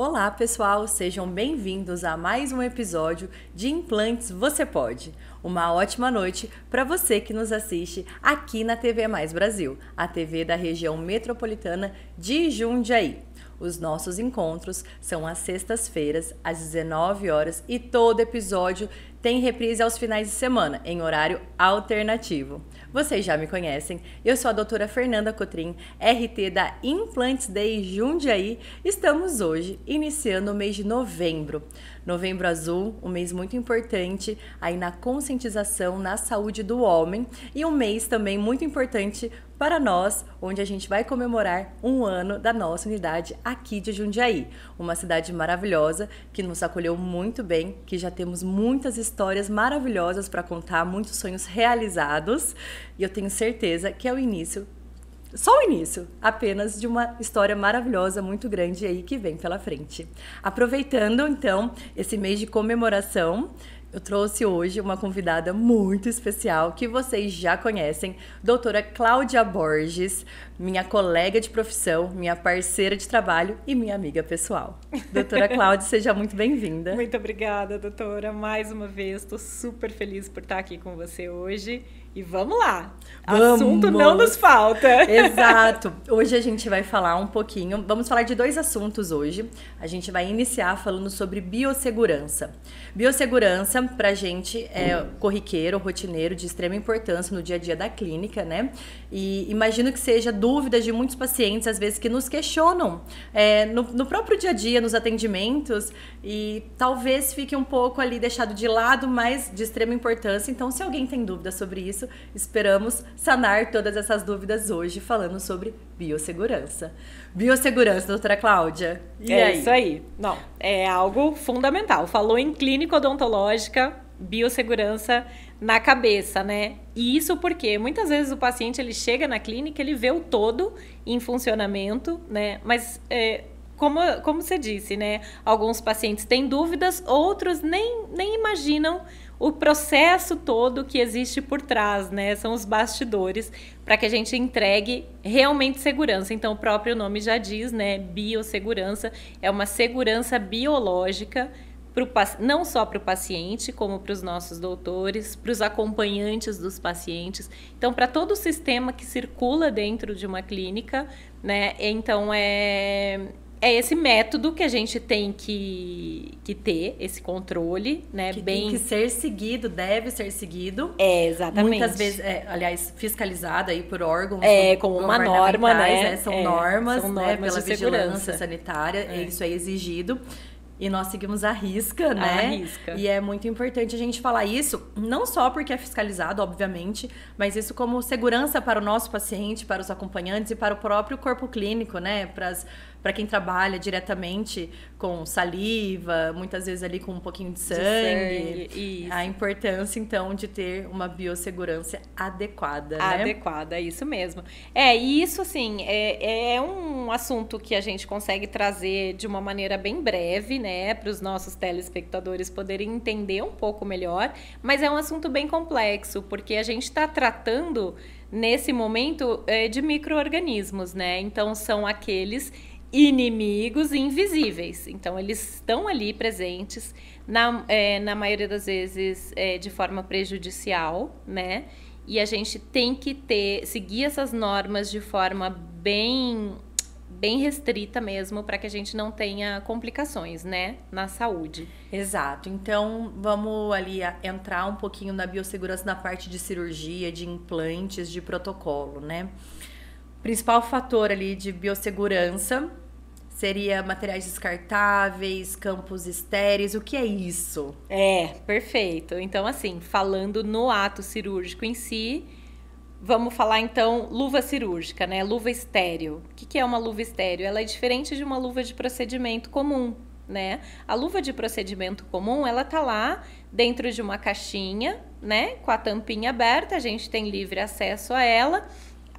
Olá, pessoal, sejam bem-vindos a mais um episódio de Implantes Você Pode. Uma ótima noite para você que nos assiste aqui na TV Mais Brasil, a TV da região metropolitana de Jundiaí. Os nossos encontros são às sextas-feiras, às 19 horas, e todo episódio tem reprise aos finais de semana, em horário alternativo. Vocês já me conhecem, eu sou a doutora Fernanda Cotrim, RT da Implantes Day Jundiaí. Estamos hoje iniciando o mês de novembro. Novembro Azul, um mês muito importante aí na conscientização na saúde do homem, e um mês também muito importante para nós, onde a gente vai comemorar um ano da nossa unidade aqui de Jundiaí. Uma cidade maravilhosa que nos acolheu muito bem, que já temos muitas histórias maravilhosas para contar, muitos sonhos realizados, e eu tenho certeza que é o início, só o início, apenas de uma história maravilhosa, muito grande aí que vem pela frente. Aproveitando então esse mês de comemoração, eu trouxe hoje uma convidada muito especial que vocês já conhecem, doutora Cláudia Borges, minha colega de profissão, minha parceira de trabalho e minha amiga pessoal. Doutora Cláudia, seja muito bem-vinda. Muito obrigada, doutora. Mais uma vez, estou super feliz por estar aqui com você hoje. E vamos lá! Vamos. Assunto não nos falta! Exato! Hoje a gente vai falar um pouquinho, vamos falar de dois assuntos hoje. A gente vai iniciar falando sobre biossegurança. Biossegurança, pra gente, é corriqueiro, rotineiro, de extrema importância no dia a dia da clínica, né? E imagino que seja dúvidas de muitos pacientes, às vezes, que nos questionam no próprio dia a dia, nos atendimentos, e talvez fique um pouco ali deixado de lado, mas de extrema importância. Então, se alguém tem dúvida sobre isso, esperamos sanar todas essas dúvidas hoje, falando sobre biossegurança. Biossegurança, doutora Cláudia. E aí? Isso aí. Não, é algo fundamental. Falou em clínica odontológica, biossegurança na cabeça, né? E isso porque muitas vezes o paciente ele chega na clínica, ele vê o todo em funcionamento, né? Mas como você disse, né? Alguns pacientes têm dúvidas, outros nem imaginam o processo todo que existe por trás, né? São os bastidores para que a gente entregue realmente segurança. Então, o próprio nome já diz, né? Biossegurança é uma segurança biológica não só para o paciente, como para os nossos doutores, para os acompanhantes dos pacientes. Então, para todo o sistema que circula dentro de uma clínica, né? Então, é esse método que a gente tem que ter, esse controle, né? Que tem que ser seguido, deve ser seguido. Exatamente. Muitas vezes, aliás, fiscalizado aí por órgãos como uma norma, né? São normas, né? Pela vigilância sanitária, isso é exigido. E nós seguimos à risca, né? À risca. E é muito importante a gente falar isso, não só porque é fiscalizado, obviamente, mas isso como segurança para o nosso paciente, para os acompanhantes e para o próprio corpo clínico, né? Para quem trabalha diretamente com saliva, muitas vezes ali com um pouquinho de sangue. Isso. A importância, então, de ter uma biossegurança adequada, né? Adequada, é isso mesmo. E isso, assim, é um assunto que a gente consegue trazer de uma maneira bem breve, né? Para os nossos telespectadores poderem entender um pouco melhor. Mas é um assunto bem complexo, porque a gente está tratando, nesse momento, de micro-organismos, né? Então, são aqueles inimigos invisíveis. Então, eles estão ali presentes, na maioria das vezes de forma prejudicial, né? E a gente tem que seguir essas normas de forma bem restrita mesmo, para que a gente não tenha complicações, né, na saúde. Exato. Então, vamos ali entrar um pouquinho na biossegurança na parte de cirurgia, de implantes, de protocolo, né? Principal fator ali de biossegurança seria materiais descartáveis, campos estéreis. O que é isso? Perfeito. Então, assim, falando no ato cirúrgico em si, vamos falar então luva cirúrgica, né? Luva estéril. O que é uma luva estéril? Ela é diferente de uma luva de procedimento comum, né? A luva de procedimento comum, ela tá lá dentro de uma caixinha, né? Com a tampinha aberta, a gente tem livre acesso a ela.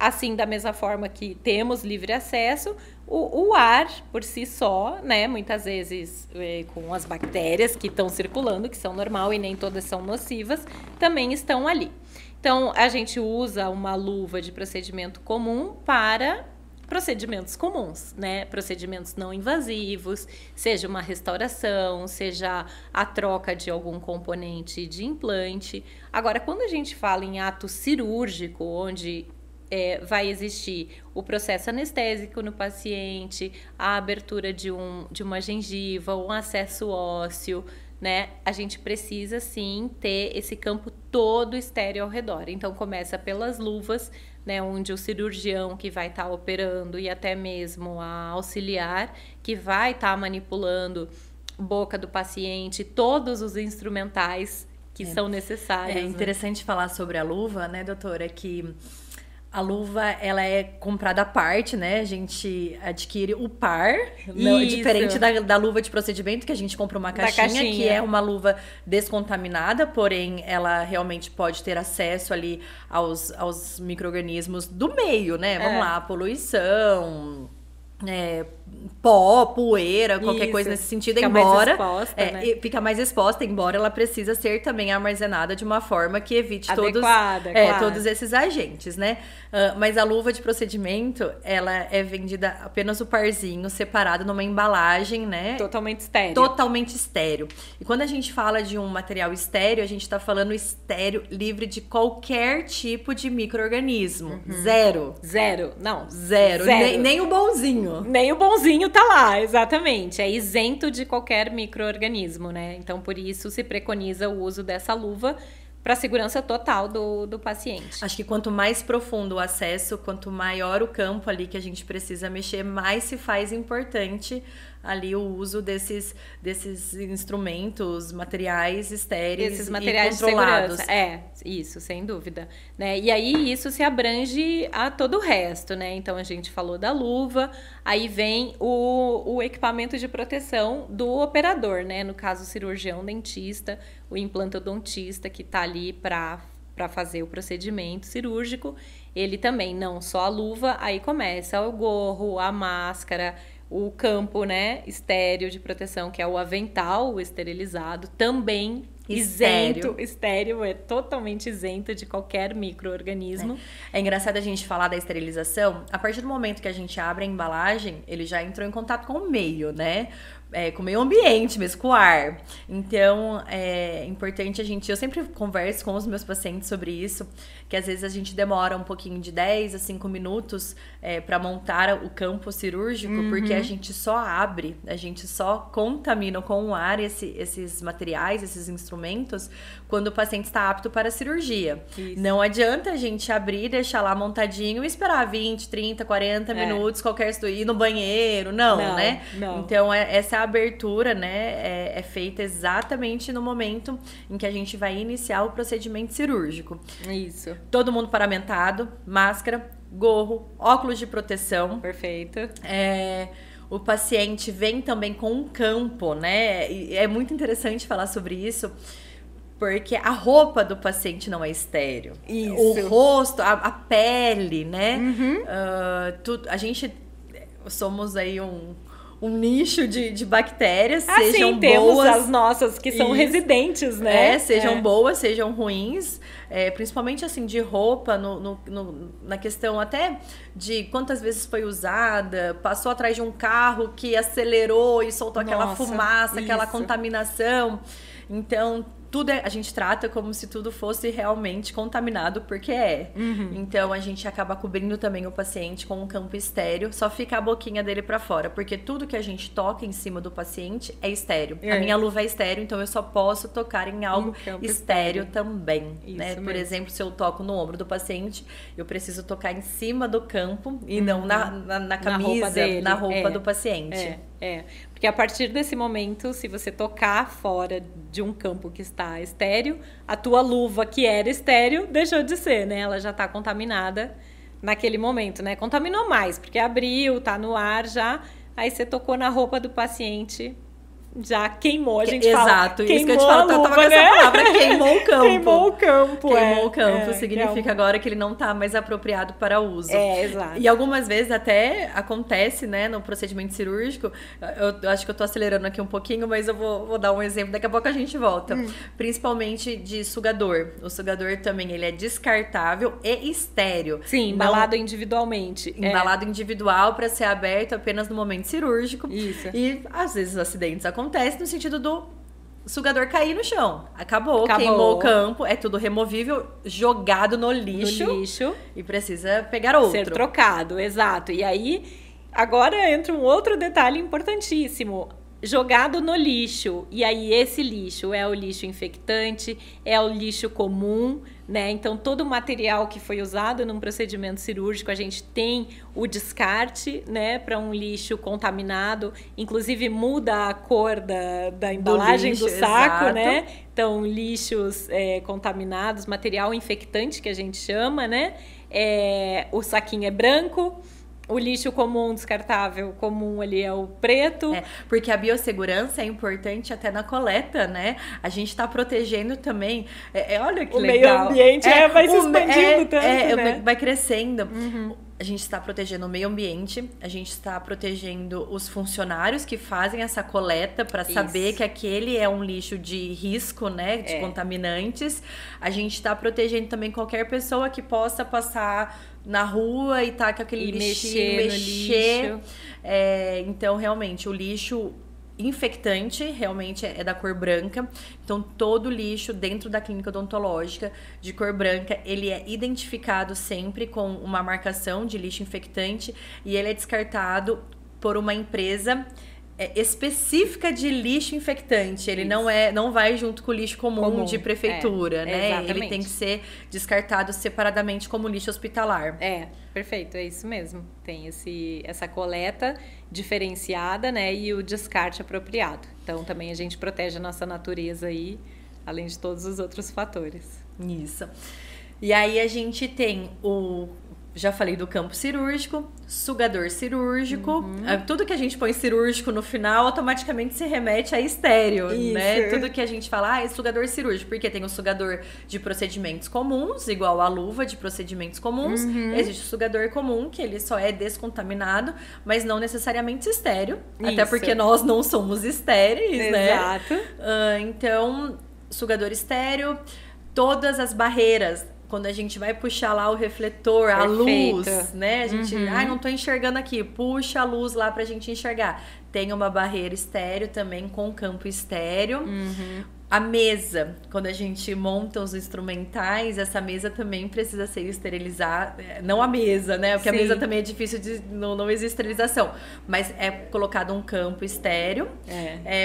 Assim, da mesma forma que temos livre acesso, o ar por si só, né, muitas vezes com as bactérias que estão circulando, que são normal e nem todas são nocivas, também estão ali. Então, a gente usa uma luva de procedimento comum para procedimentos comuns, né? Procedimentos não invasivos, seja uma restauração, seja a troca de algum componente de implante. Agora, quando a gente fala em ato cirúrgico, onde vai existir o processo anestésico no paciente, a abertura de uma gengiva, um acesso ósseo, né? A gente precisa, sim, ter esse campo todo estéril ao redor. Então, começa pelas luvas, né? Onde o cirurgião que vai estar operando e até mesmo a auxiliar que vai estar manipulando boca do paciente, todos os instrumentais que são necessários. É interessante falar sobre a luva, né, doutora, que a luva, ela é comprada à parte, né? A gente adquire o par, não, diferente da luva de procedimento, que a gente compra uma caixinha, que é uma luva descontaminada, porém ela realmente pode ter acesso ali aos micro-organismos do meio, né? Vamos lá, poluição, pó, poeira, qualquer coisa nesse sentido, fica embora mais exposta, né? Fica mais exposta, embora ela precisa ser também armazenada de uma forma que evite adequada, todos esses agentes, né? Mas a luva de procedimento, ela é vendida apenas o parzinho, separado numa embalagem, né? Totalmente estéril. Totalmente estéril. E quando a gente fala de um material estéril, a gente tá falando estéril, livre de qualquer tipo de micro-organismo. Zero. Não. Zero. Nem o bonzinho. Nem o bonzinho tá lá, exatamente. É isento de qualquer micro-organismo, né? Então, por isso, se preconiza o uso dessa luva para a segurança total do paciente. Acho que quanto mais profundo o acesso, quanto maior o campo ali que a gente precisa mexer, mais se faz importante ali o uso desses instrumentos, materiais estéreis, esses materiais e controlados. De segurança. Isso, sem dúvida. Né? E aí isso se abrange a todo o resto, né? Então a gente falou da luva, aí vem o equipamento de proteção do operador, né? No caso, o cirurgião dentista, o implantodontista que está ali para fazer o procedimento cirúrgico. Ele também, não só a luva, aí começa o gorro, a máscara, o campo, né, estéreo de proteção, que é o avental, o esterilizado, também isento, estéreo, é totalmente isento de qualquer micro-organismo. É engraçado a gente falar da esterilização, a partir do momento que a gente abre a embalagem, ele já entrou em contato com o meio, né? Com o meio ambiente mesmo, com o ar. Então, é importante eu sempre converso com os meus pacientes sobre isso, que às vezes a gente demora um pouquinho de 10 a 5 minutos para montar o campo cirúrgico, porque a gente só abre, a gente só contamina com o ar esses materiais, esses instrumentos, quando o paciente está apto para a cirurgia. Isso. Não adianta a gente abrir, deixar lá montadinho e esperar 20, 30, 40 minutos, ir no banheiro, não, né? Não. Então, essa abertura, né, é feita exatamente no momento em que a gente vai iniciar o procedimento cirúrgico. Isso. Todo mundo paramentado, máscara, gorro, óculos de proteção. Perfeito. O paciente vem também com um campo, né? E é muito interessante falar sobre isso, porque a roupa do paciente não é estéril. Isso. O rosto, a pele, né? A gente somos aí um nicho de bactérias, sejam boas. Temos as nossas que são residentes, né? Sejam boas, sejam ruins. Principalmente assim, de roupa, na questão até de quantas vezes foi usada, passou atrás de um carro que acelerou e soltou aquela fumaça, aquela contaminação. Então, tudo a gente trata como se tudo fosse realmente contaminado, porque é. Então, a gente acaba cobrindo também o paciente com um campo estéreo, só fica a boquinha dele pra fora, porque tudo que a gente toca em cima do paciente é estéreo. A minha luva é estéreo, então eu só posso tocar em algo estéreo também. Né? Por exemplo, se eu toco no ombro do paciente, eu preciso tocar em cima do campo e não na camisa, na roupa do paciente. Porque a partir desse momento, se você tocar fora de um campo que está estéreo, a tua luva, que era estéreo, deixou de ser, né? Ela já está contaminada naquele momento, né? Contaminou mais, porque abriu, tá no ar já, aí você tocou na roupa do paciente, já queimou, a gente Exato, fala. Isso que eu te falo, eu tava com essa palavra, queimou o campo. Queimou o campo, Queimou o campo, significa agora que ele não tá mais apropriado para uso. Exato. E algumas vezes até acontece, né, no procedimento cirúrgico, eu acho que eu tô acelerando aqui um pouquinho, mas eu vou dar um exemplo, daqui a pouco a gente volta. Principalmente de sugador. O sugador também, ele é descartável e estéreo. Sim, embalado individualmente. Embalado individual para ser aberto apenas no momento cirúrgico. Isso. E às vezes acidentes acontecem no sentido do sugador cair no chão. Acabou, queimou o campo, é tudo removível, jogado no lixo. E precisa pegar outro. Ser trocado, exato. E aí, agora entra um outro detalhe importantíssimo. Jogado no lixo. E aí, esse lixo é o lixo infectante, é o lixo comum, né? Então, todo o material que foi usado num procedimento cirúrgico, a gente tem o descarte, né? Para um lixo contaminado. Inclusive, muda a cor da embalagem do saco, exato. né? Então, lixos contaminados, material infectante que a gente chama, né? O saquinho é branco. O lixo comum, descartável comum, ali é o preto. Porque a biossegurança é importante até na coleta, né? A gente tá protegendo também. Olha que o legal. O meio ambiente vai se expandindo tanto, né? Vai crescendo. A gente está protegendo o meio ambiente, a gente está protegendo os funcionários que fazem essa coleta para saber que aquele é um lixo de risco, né? De contaminantes. A gente está protegendo também qualquer pessoa que possa passar na rua e tá com aquele lixinho, mexer. No lixo. Então, realmente, o lixo infectante realmente é da cor branca. Então, todo lixo dentro da clínica odontológica de cor branca, ele é identificado sempre com uma marcação de lixo infectante e ele é descartado por uma empresa específica de lixo infectante. Ele não vai junto com o lixo comum de prefeitura, né? Exatamente. Ele tem que ser descartado separadamente como lixo hospitalar. Perfeito, é isso mesmo. Tem essa coleta diferenciada, né? E o descarte apropriado. Então, também a gente protege a nossa natureza aí, além de todos os outros fatores. Isso. E aí a gente tem já falei do campo cirúrgico, sugador cirúrgico. Tudo que a gente põe cirúrgico no final automaticamente se remete a estéreo, né? Tudo que a gente fala, é sugador cirúrgico, porque tem o sugador de procedimentos comuns, igual a luva de procedimentos comuns. Existe o sugador comum, que ele só é descontaminado, mas não necessariamente estéreo, até porque nós não somos estéreis, né? Exato. Então, sugador estéreo, todas as barreiras. Quando a gente vai puxar lá o refletor, a luz, né? A gente, não tô enxergando aqui. Puxa a luz lá pra gente enxergar. Tem uma barreira estéreo também com campo estéreo. A mesa, quando a gente monta os instrumentais, essa mesa também precisa ser esterilizada. Não a mesa, né? Porque a mesa também é difícil de... Não existe esterilização. Mas é colocado um campo estéreo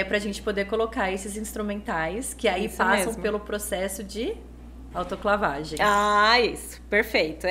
pra gente poder colocar esses instrumentais que aí passam pelo processo de autoclavagem. Isso, perfeito,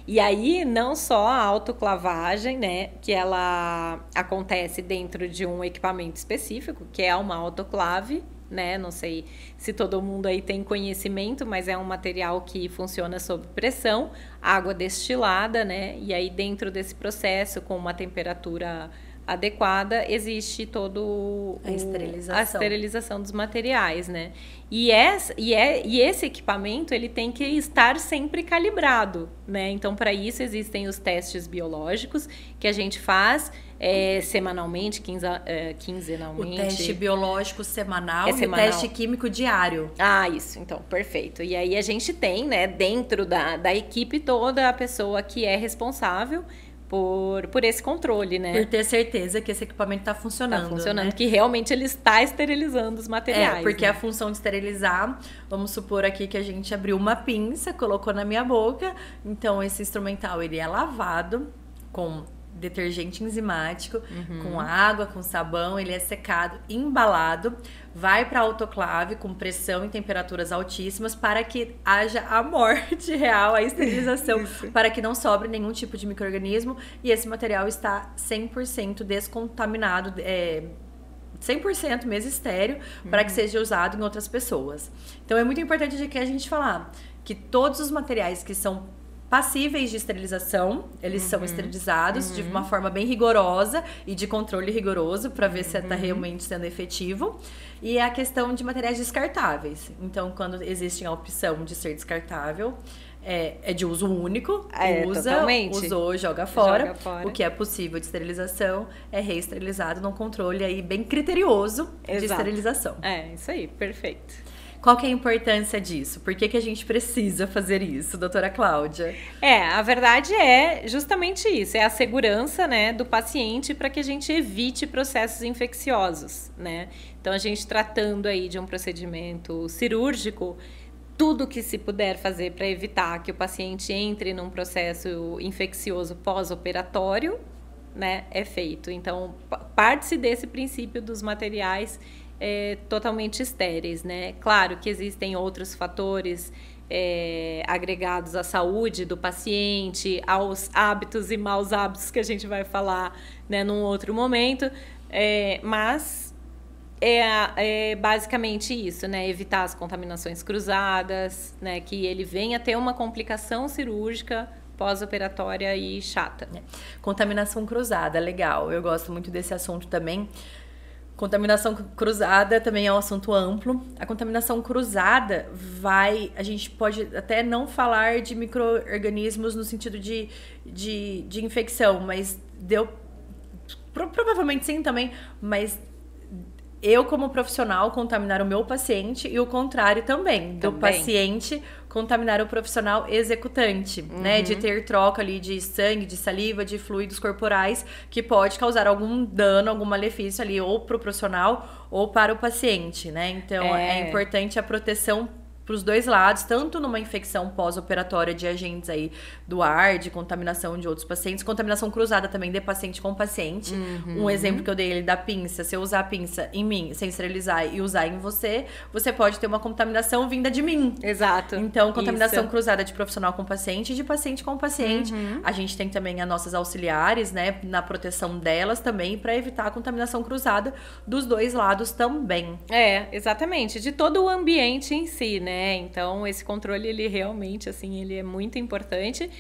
E aí, não só a autoclavagem, né, que ela acontece dentro de um equipamento específico, que é uma autoclave, né, não sei se todo mundo aí tem conhecimento, mas é um material que funciona sob pressão, água destilada, né, e aí dentro desse processo, com uma temperatura adequada, existe todo a esterilização dos materiais, né? E esse equipamento, ele tem que estar sempre calibrado, né? Então, para isso, existem os testes biológicos que a gente faz semanalmente, quinzenalmente. O teste biológico semanal e o teste químico diário. Isso. Então, perfeito. E aí, a gente tem, né, dentro da equipe toda, a pessoa que é responsável por esse controle, né? Por ter certeza que esse equipamento está funcionando. Né? Que realmente ele está esterilizando os materiais. Porque né? a função de esterilizar, vamos supor aqui que a gente abriu uma pinça, colocou na minha boca, então esse instrumental ele é lavado com detergente enzimático, com água, com sabão, ele é secado, embalado, vai para a autoclave com pressão e temperaturas altíssimas para que haja a morte real, a esterilização, para que não sobre nenhum tipo de micro-organismo e esse material está 100% descontaminado, 100% mesmo estéreo, para que seja usado em outras pessoas. Então é muito importante de que a gente falar que todos os materiais que são passíveis de esterilização, eles são esterilizados de uma forma bem rigorosa e de controle rigoroso para ver se está realmente sendo efetivo. E a questão de materiais descartáveis. Então, quando existe a opção de ser descartável, é de uso único, usou, joga fora. O que é possível de esterilização é reesterilizado num controle aí bem criterioso de esterilização. Isso aí, perfeito. Qual que é a importância disso? Por que a gente precisa fazer isso, doutora Cláudia? A verdade é justamente isso, é a segurança, né, do paciente para que a gente evite processos infecciosos, né? Então, a gente tratando aí de um procedimento cirúrgico, tudo que se puder fazer para evitar que o paciente entre num processo infeccioso pós-operatório, né, é feito. Então, parte-se desse princípio dos materiais totalmente estéreis, né? Claro que existem outros fatores agregados à saúde do paciente, aos hábitos e maus hábitos que a gente vai falar, né, num outro momento, mas basicamente isso, né? Evitar as contaminações cruzadas, né? Que ele venha ter uma complicação cirúrgica pós-operatória e chata. Contaminação cruzada, legal. Eu gosto muito desse assunto também. Contaminação cruzada também é um assunto amplo. A contaminação cruzada a gente pode até não falar de micro-organismos no sentido de infecção, mas provavelmente sim também, mas eu como profissional contaminar o meu paciente e o contrário também. Do paciente contaminar o profissional executante, né? De ter troca ali de sangue, de saliva, de fluidos corporais que pode causar algum dano, algum malefício ali ou para o profissional ou para o paciente, né? Então é importante a proteção para os dois lados, tanto numa infecção pós-operatória de agentes aí do ar, de contaminação de outros pacientes, contaminação cruzada também de paciente com paciente. Um exemplo que eu dei ele da pinça, se eu usar a pinça em mim, sem esterilizar e usar em você, você pode ter uma contaminação vinda de mim. Exato. Então, contaminação cruzada de profissional com paciente e de paciente com paciente. A gente tem também as nossas auxiliares, né, na proteção delas também, para evitar a contaminação cruzada dos dois lados também. Exatamente, de todo o ambiente em si, né? Então, esse controle, ele realmente, assim, ele é muito importante.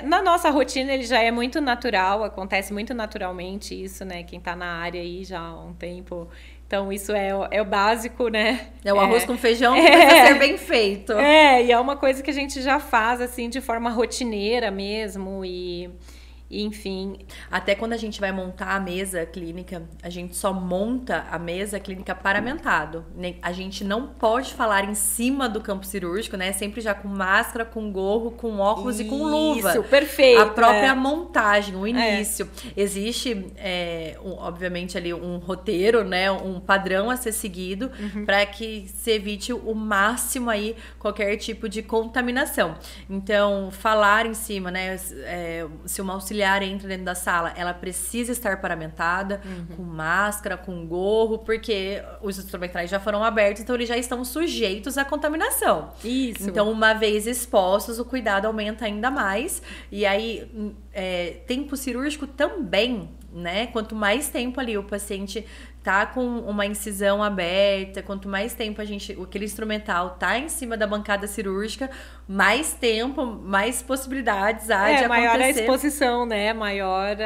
Na nossa rotina, ele já é muito natural, acontece muito naturalmente isso, né? Quem tá na área aí já há um tempo. Então, isso é o básico, né? O arroz com feijão precisa ser bem feito. E é uma coisa que a gente já faz, assim, de forma rotineira mesmo enfim. Até quando a gente vai montar a mesa clínica, a gente só monta a mesa clínica paramentado. A gente não pode falar em cima do campo cirúrgico, né? Sempre já com máscara, com gorro, com óculos e com luva. Isso, perfeito. A própria montagem, o início. Existe, obviamente, ali um roteiro, né? Um padrão a ser seguido para que se evite o máximo aí qualquer tipo de contaminação. Então, falar em cima, né? Se uma auxiliar entra dentro da sala, ela precisa estar paramentada, com máscara, com gorro, porque os instrumentais já foram abertos, então eles já estão sujeitos à contaminação. Isso. Então, uma vez expostos, o cuidado aumenta ainda mais. E aí, tempo cirúrgico também, né? Quanto mais tempo ali o paciente tá com uma incisão aberta, quanto mais tempo aquele instrumental tá em cima da bancada cirúrgica, mais tempo, mais possibilidades há de acontecer. Maior a exposição, né? Maior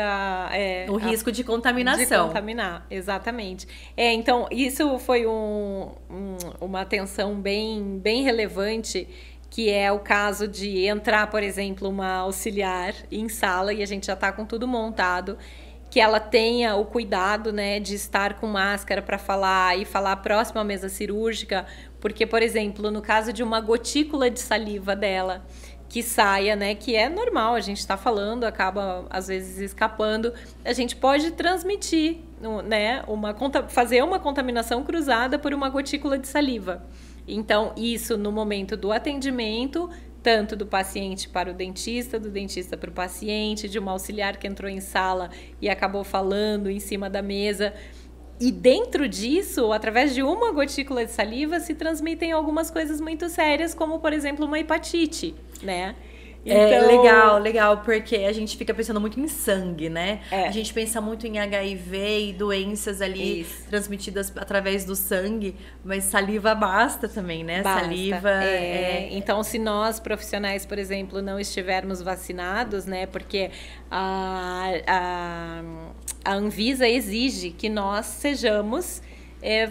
o risco de contaminação. De contaminar, exatamente. Então, isso foi uma atenção bem, bem relevante, que é o caso de entrar, por exemplo, uma auxiliar em sala e a gente já está com tudo montado, que ela tenha o cuidado, né, de estar com máscara para falar e falar próximo à mesa cirúrgica, porque, por exemplo, no caso de uma gotícula de saliva dela que saia, né, que é normal, a gente está falando, acaba às vezes escapando, a gente pode transmitir, né, fazer uma contaminação cruzada por uma gotícula de saliva. Então, isso no momento do atendimento, tanto do paciente para o dentista, do dentista para o paciente, de uma auxiliar que entrou em sala e acabou falando em cima da mesa. E dentro disso, através de uma gotícula de saliva, se transmitem algumas coisas muito sérias, como, por exemplo, uma hepatite, né? Então... legal, porque a gente fica pensando muito em sangue, né? É. A gente pensa muito em HIV e doenças ali transmitidas através do sangue, mas saliva basta também, né? Basta. Saliva Então, se nós, profissionais, por exemplo, não estivermos vacinados, né? Porque a Anvisa exige que nós sejamos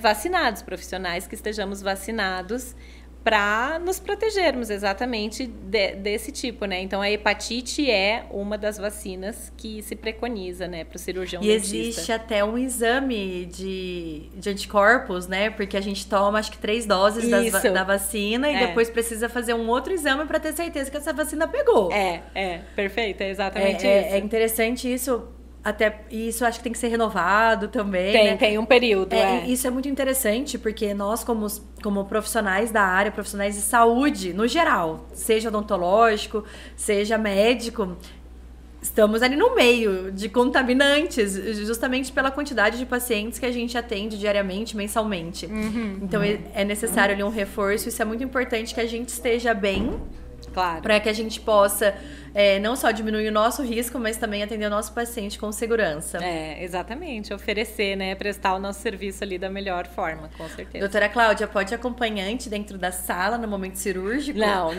vacinados, profissionais que estejamos vacinados, para nos protegermos exatamente desse tipo, né? Então, a hepatite é uma das vacinas que se preconiza, né, para o cirurgião dentista. E existe até um exame de anticorpos, né? Porque a gente toma, acho que 3 doses da vacina e depois precisa fazer um outro exame para ter certeza que essa vacina pegou. Perfeito, é exatamente isso. É interessante isso. Até isso acho que tem que ser renovado também. Tem um período. Isso é muito interessante, porque nós, como profissionais da área, profissionais de saúde, no geral, seja odontológico, seja médico, estamos ali no meio de contaminantes, justamente pela quantidade de pacientes que a gente atende diariamente, mensalmente. Então é necessário ali um reforço, isso é muito importante que a gente esteja bem. Claro. Para que a gente possa não só diminuir o nosso risco, mas também atender o nosso paciente com segurança. Exatamente. Oferecer, né? Prestar o nosso serviço ali da melhor forma, com certeza. Doutora Cláudia, pode acompanhante dentro da sala no momento cirúrgico? Não.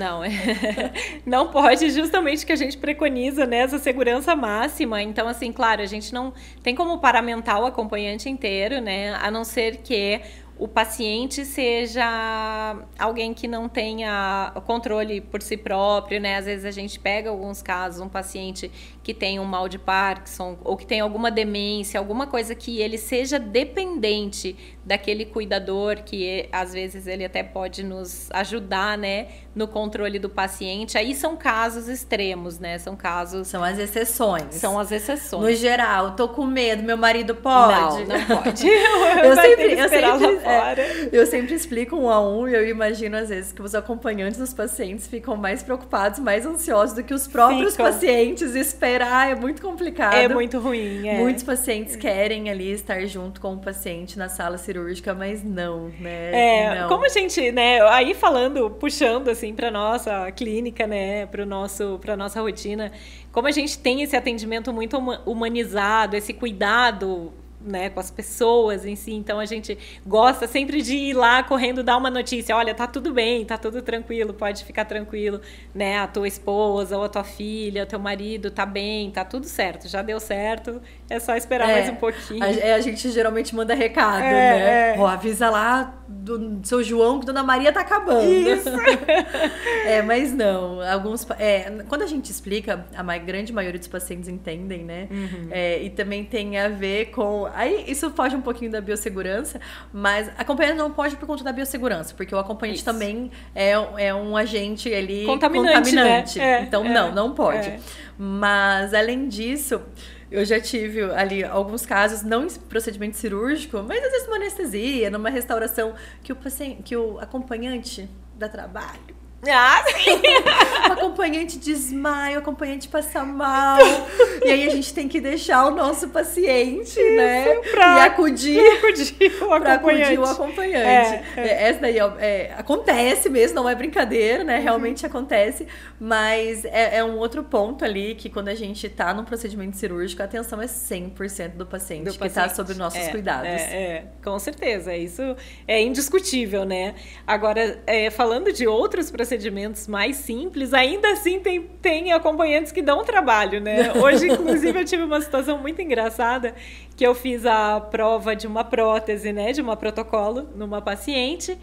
Não pode, justamente que a gente preconiza, né, essa segurança máxima. Então, assim, claro, a gente não tem como paramentar o acompanhante inteiro, né? A não ser que o paciente seja alguém que não tenha controle por si próprio, né? Às vezes a gente pega alguns casos, um paciente que tem um mal de Parkinson ou que tem alguma demência, alguma coisa que ele seja dependente daquele cuidador, que às vezes ele até pode nos ajudar, né, no controle do paciente. Aí são casos extremos, né? São as exceções. São as exceções. No geral, tô com medo, meu marido pode? Não pode. Eu sempre explico 1 a 1 e eu imagino às vezes que os acompanhantes dos pacientes ficam mais preocupados, mais ansiosos do que os próprios pacientes. Esperar é muito complicado. É muito ruim. Muitos pacientes querem ali estar junto com o paciente na sala cirúrgica, mas não, né? Como a gente, né, aí puxando assim para nossa clínica, né, para nossa rotina, como a gente tem esse atendimento muito humanizado, esse cuidado, né, com as pessoas em si, então a gente gosta sempre de ir lá correndo dar uma notícia, olha, tá tudo bem, tá tudo tranquilo, pode ficar tranquilo, né, a tua esposa ou a tua filha, o teu marido tá bem, tá tudo certo, já deu certo, é só esperar mais um pouquinho. A gente geralmente manda recado, né? Avisa lá do seu João que Dona Maria tá acabando. Isso! Mas não, quando a gente explica, a grande maioria dos pacientes entendem, né? E também tem a ver com... Aí isso foge um pouquinho da biossegurança, mas acompanhante não pode por conta da biossegurança, porque o acompanhante também é um agente ali contaminante. Né? Então não pode. Mas além disso, eu já tive ali alguns casos, não em procedimento cirúrgico, mas às vezes numa anestesia, numa restauração, que o acompanhante dá trabalho. Sim! O acompanhante desmaia, o acompanhante passa mal. E aí a gente tem que deixar o nosso paciente, né? E acudir o acompanhante. Essa daí acontece mesmo, não é brincadeira, né? Realmente acontece. Mas é um outro ponto ali que quando a gente tá num procedimento cirúrgico, a atenção é 100% do paciente que tá sob nossos cuidados. Com certeza. Isso é indiscutível, né? Agora, falando de outros procedimentos mais simples, ainda assim tem acompanhantes que dão trabalho, né? Hoje, inclusive, eu tive uma situação muito engraçada que eu fiz a prova de uma prótese, né? De uma protocolo numa paciente,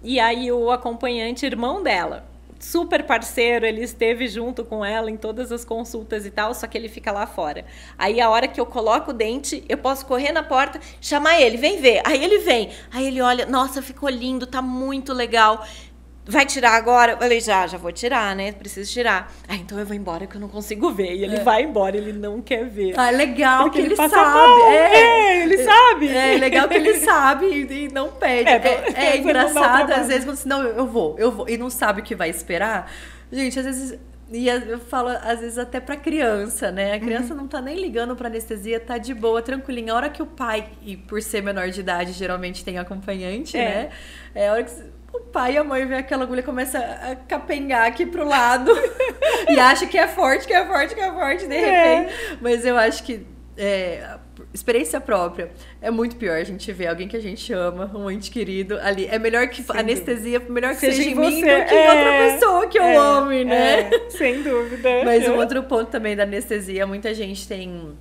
e aí o acompanhante, irmão dela, super parceiro, ele esteve junto com ela em todas as consultas e tal, só que ele fica lá fora. Aí a hora que eu coloco o dente, eu posso correr na porta, chamar ele, vem ver. Aí ele vem, aí ele olha, nossa, ficou lindo, tá muito legal. Vai tirar agora? Eu falei, já vou tirar, né? Preciso tirar. Então eu vou embora que eu não consigo ver. E ele vai embora, ele não quer ver. Legal porque que ele sabe. Ele sabe. Legal que ele sabe e não pede. É engraçado, às vezes, quando você, não, eu vou. E não sabe o que vai esperar. Gente, às vezes... E eu falo, às vezes, até pra criança, né? A criança não tá nem ligando pra anestesia, tá de boa, tranquilinha. A hora que o pai, e por ser menor de idade, geralmente tem acompanhante, né? É a hora que... pai e a mãe vê aquela agulha e começa a capengar aqui pro lado e acha que é forte, de repente. Mas eu acho que experiência própria é muito pior a gente ver alguém que a gente ama, um ente querido ali. É melhor que anestesia, melhor que seja em mim do que em outra pessoa que eu ame, né? Sem dúvida. Mas um outro ponto também da anestesia, muita gente tem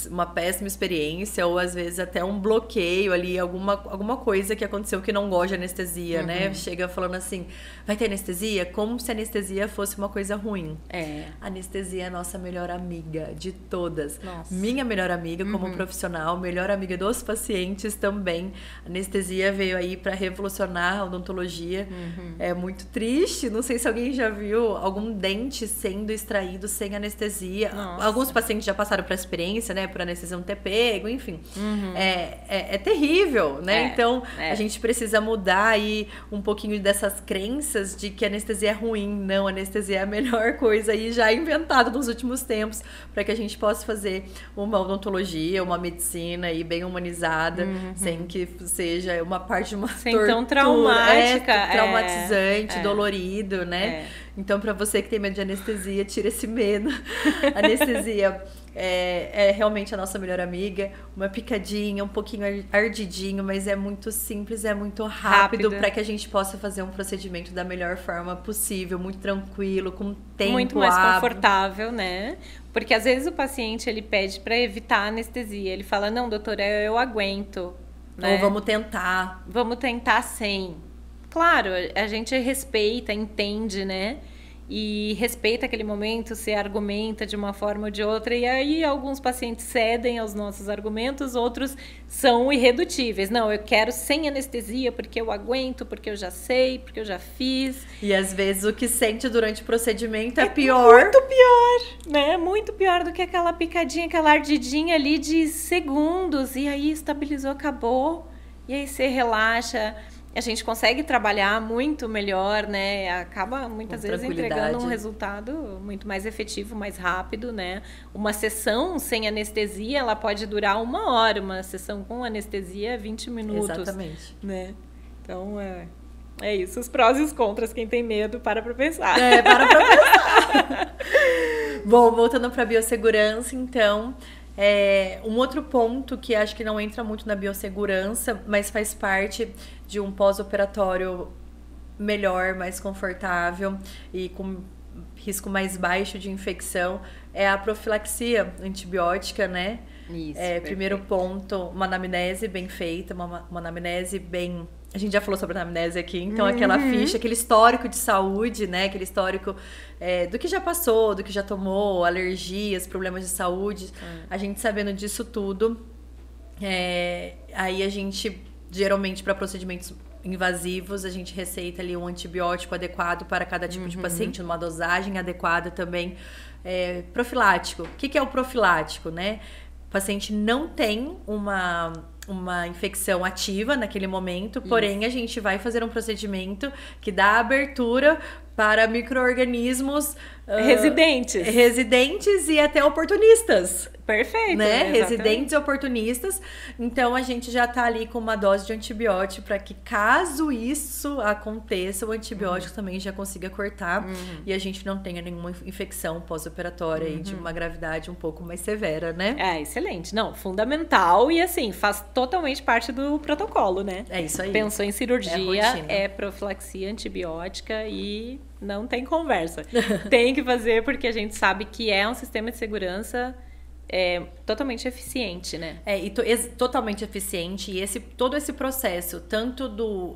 uma péssima experiência ou às vezes até um bloqueio ali, alguma coisa que aconteceu que não gosta de anestesia, né? Chega falando assim, vai ter anestesia? Como se a anestesia fosse uma coisa ruim. A anestesia é a nossa melhor amiga de todas. Nossa. Minha melhor amiga como profissional, melhor amiga dos pacientes também. A anestesia veio aí para revolucionar a odontologia. É muito triste, não sei se alguém já viu algum dente sendo extraído sem anestesia. Nossa. Alguns pacientes já passaram por experiência, né? Por anestesia não ter pego, enfim. É terrível, né? Então, a gente precisa mudar aí um pouquinho dessas crenças de que a anestesia é ruim. Não, a anestesia é a melhor coisa aí já inventada nos últimos tempos para que a gente possa fazer uma odontologia, uma medicina aí bem humanizada, sem que seja uma parte de uma sem tortura, tão traumática, traumatizante, dolorido, né? Então, para você que tem medo de anestesia, tira esse medo. Anestesia é realmente a nossa melhor amiga, uma picadinha, um pouquinho ardidinho, mas é muito simples, é muito rápido para que a gente possa fazer um procedimento da melhor forma possível, muito tranquilo, com tempo muito mais confortável, né? Porque às vezes o paciente ele pede para evitar a anestesia, ele fala, não, doutora, eu aguento, né? Ou vamos tentar sem. Claro, a gente respeita, entende, né? E respeita aquele momento, se argumenta de uma forma ou de outra, e aí alguns pacientes cedem aos nossos argumentos, outros são irredutíveis. Não, eu quero sem anestesia porque eu aguento, porque eu já sei, porque eu já fiz. E às vezes o que sente durante o procedimento é pior. Muito pior, né? Muito pior do que aquela picadinha, aquela ardidinha ali de segundos, e aí estabilizou, acabou, e aí você relaxa. A gente consegue trabalhar muito melhor, né? Acaba muitas vezes entregando um resultado muito mais efetivo, mais rápido, né? Uma sessão sem anestesia, ela pode durar 1 hora. Uma sessão com anestesia, 20 minutos. Exatamente. Né? Então, é isso. Os prós e os contras. Quem tem medo, para pensar. Para pensar. Bom, voltando para a biossegurança, então... um outro ponto que acho que não entra muito na biossegurança, mas faz parte de um pós-operatório melhor, mais confortável e com risco mais baixo de infecção, é a profilaxia antibiótica, né? Isso, primeiro ponto, uma anamnese bem feita, uma anamnese bem... A gente já falou sobre anamnese aqui, então aquela ficha, aquele histórico de saúde, né? Aquele histórico do que já passou, do que já tomou, alergias, problemas de saúde. A gente sabendo disso tudo, aí a gente, geralmente para procedimentos invasivos, a gente receita ali um antibiótico adequado para cada tipo de paciente, numa dosagem adequada também. Profilático. O que é o profilático, né? O paciente não tem uma infecção ativa naquele momento, porém a gente vai fazer um procedimento que dá abertura para micro-organismos residentes e até oportunistas. Perfeito, né? Residentes e oportunistas. Então a gente já tá ali com uma dose de antibiótico para que, caso isso aconteça, o antibiótico também já consiga cortar e a gente não tenha nenhuma infecção pós-operatória aí de uma gravidade um pouco mais severa, né? Excelente. Não, fundamental e assim, faz totalmente parte do protocolo, né? É isso aí. Pensou em cirurgia, profilaxia antibiótica e não tem conversa. Tem que fazer porque a gente sabe que é um sistema de segurança totalmente eficiente, né? Totalmente eficiente. E todo esse processo, tanto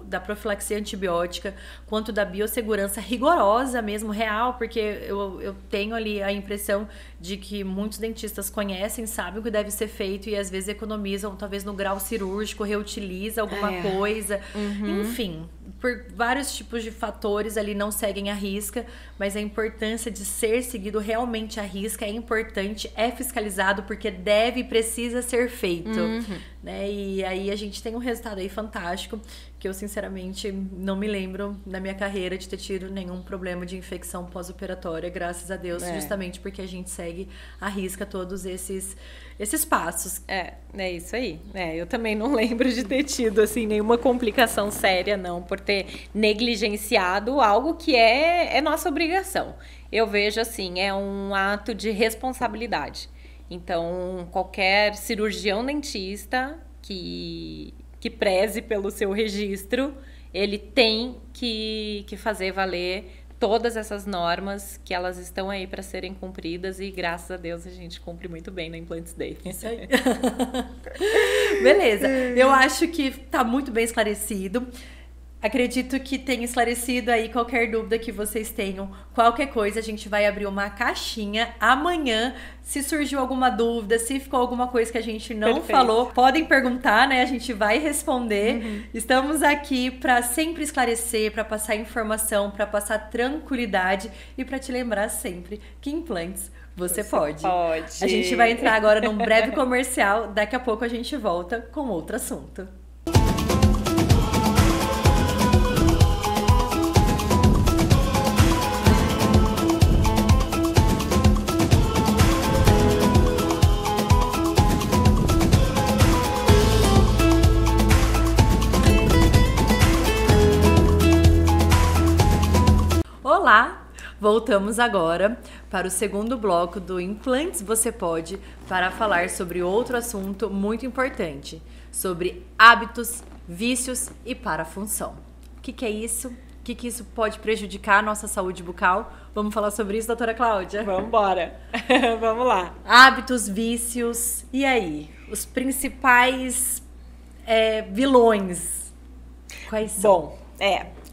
da profilaxia antibiótica, quanto da biossegurança rigorosa mesmo, real, porque eu tenho ali a impressão de que muitos dentistas conhecem, sabem o que deve ser feito e às vezes economizam, talvez no grau cirúrgico, reutiliza alguma coisa. Enfim, por vários tipos de fatores ali não seguem a risca, mas a importância de ser seguido realmente a risca é importante, é fiscalizado porque deve e precisa ser feito, né? E aí a gente tem um resultado aí fantástico, porque eu sinceramente não me lembro na minha carreira de ter tido nenhum problema de infecção pós-operatória, graças a Deus, justamente porque a gente segue à risca todos esses passos. É isso aí. Eu também não lembro de ter tido, assim, nenhuma complicação séria, não, por ter negligenciado algo que é nossa obrigação. Eu vejo, assim, é um ato de responsabilidade. Então, qualquer cirurgião dentista que preze pelo seu registro, ele tem que fazer valer todas essas normas, que elas estão aí para serem cumpridas, e graças a Deus a gente cumpre muito bem na Implants Day. Isso aí. Beleza. Eu acho que tá muito bem esclarecido. Acredito que tenha esclarecido aí qualquer dúvida que vocês tenham. Qualquer coisa, a gente vai abrir uma caixinha amanhã. Se surgiu alguma dúvida, se ficou alguma coisa que a gente não falou, podem perguntar, né? A gente vai responder. Estamos aqui para sempre esclarecer, para passar informação, para passar tranquilidade e para te lembrar sempre que implantes você pode. A gente vai entrar agora num breve comercial. Daqui a pouco a gente volta com outro assunto. Olá! Voltamos agora para o segundo bloco do Implantes Você Pode para falar sobre outro assunto muito importante, sobre hábitos, vícios e parafunção. O que é isso? O que isso pode prejudicar a nossa saúde bucal? Vamos falar sobre isso, doutora Cláudia? Vamos embora! Vamos lá! Hábitos, vícios, e aí? Os principais vilões, quais são? Bom,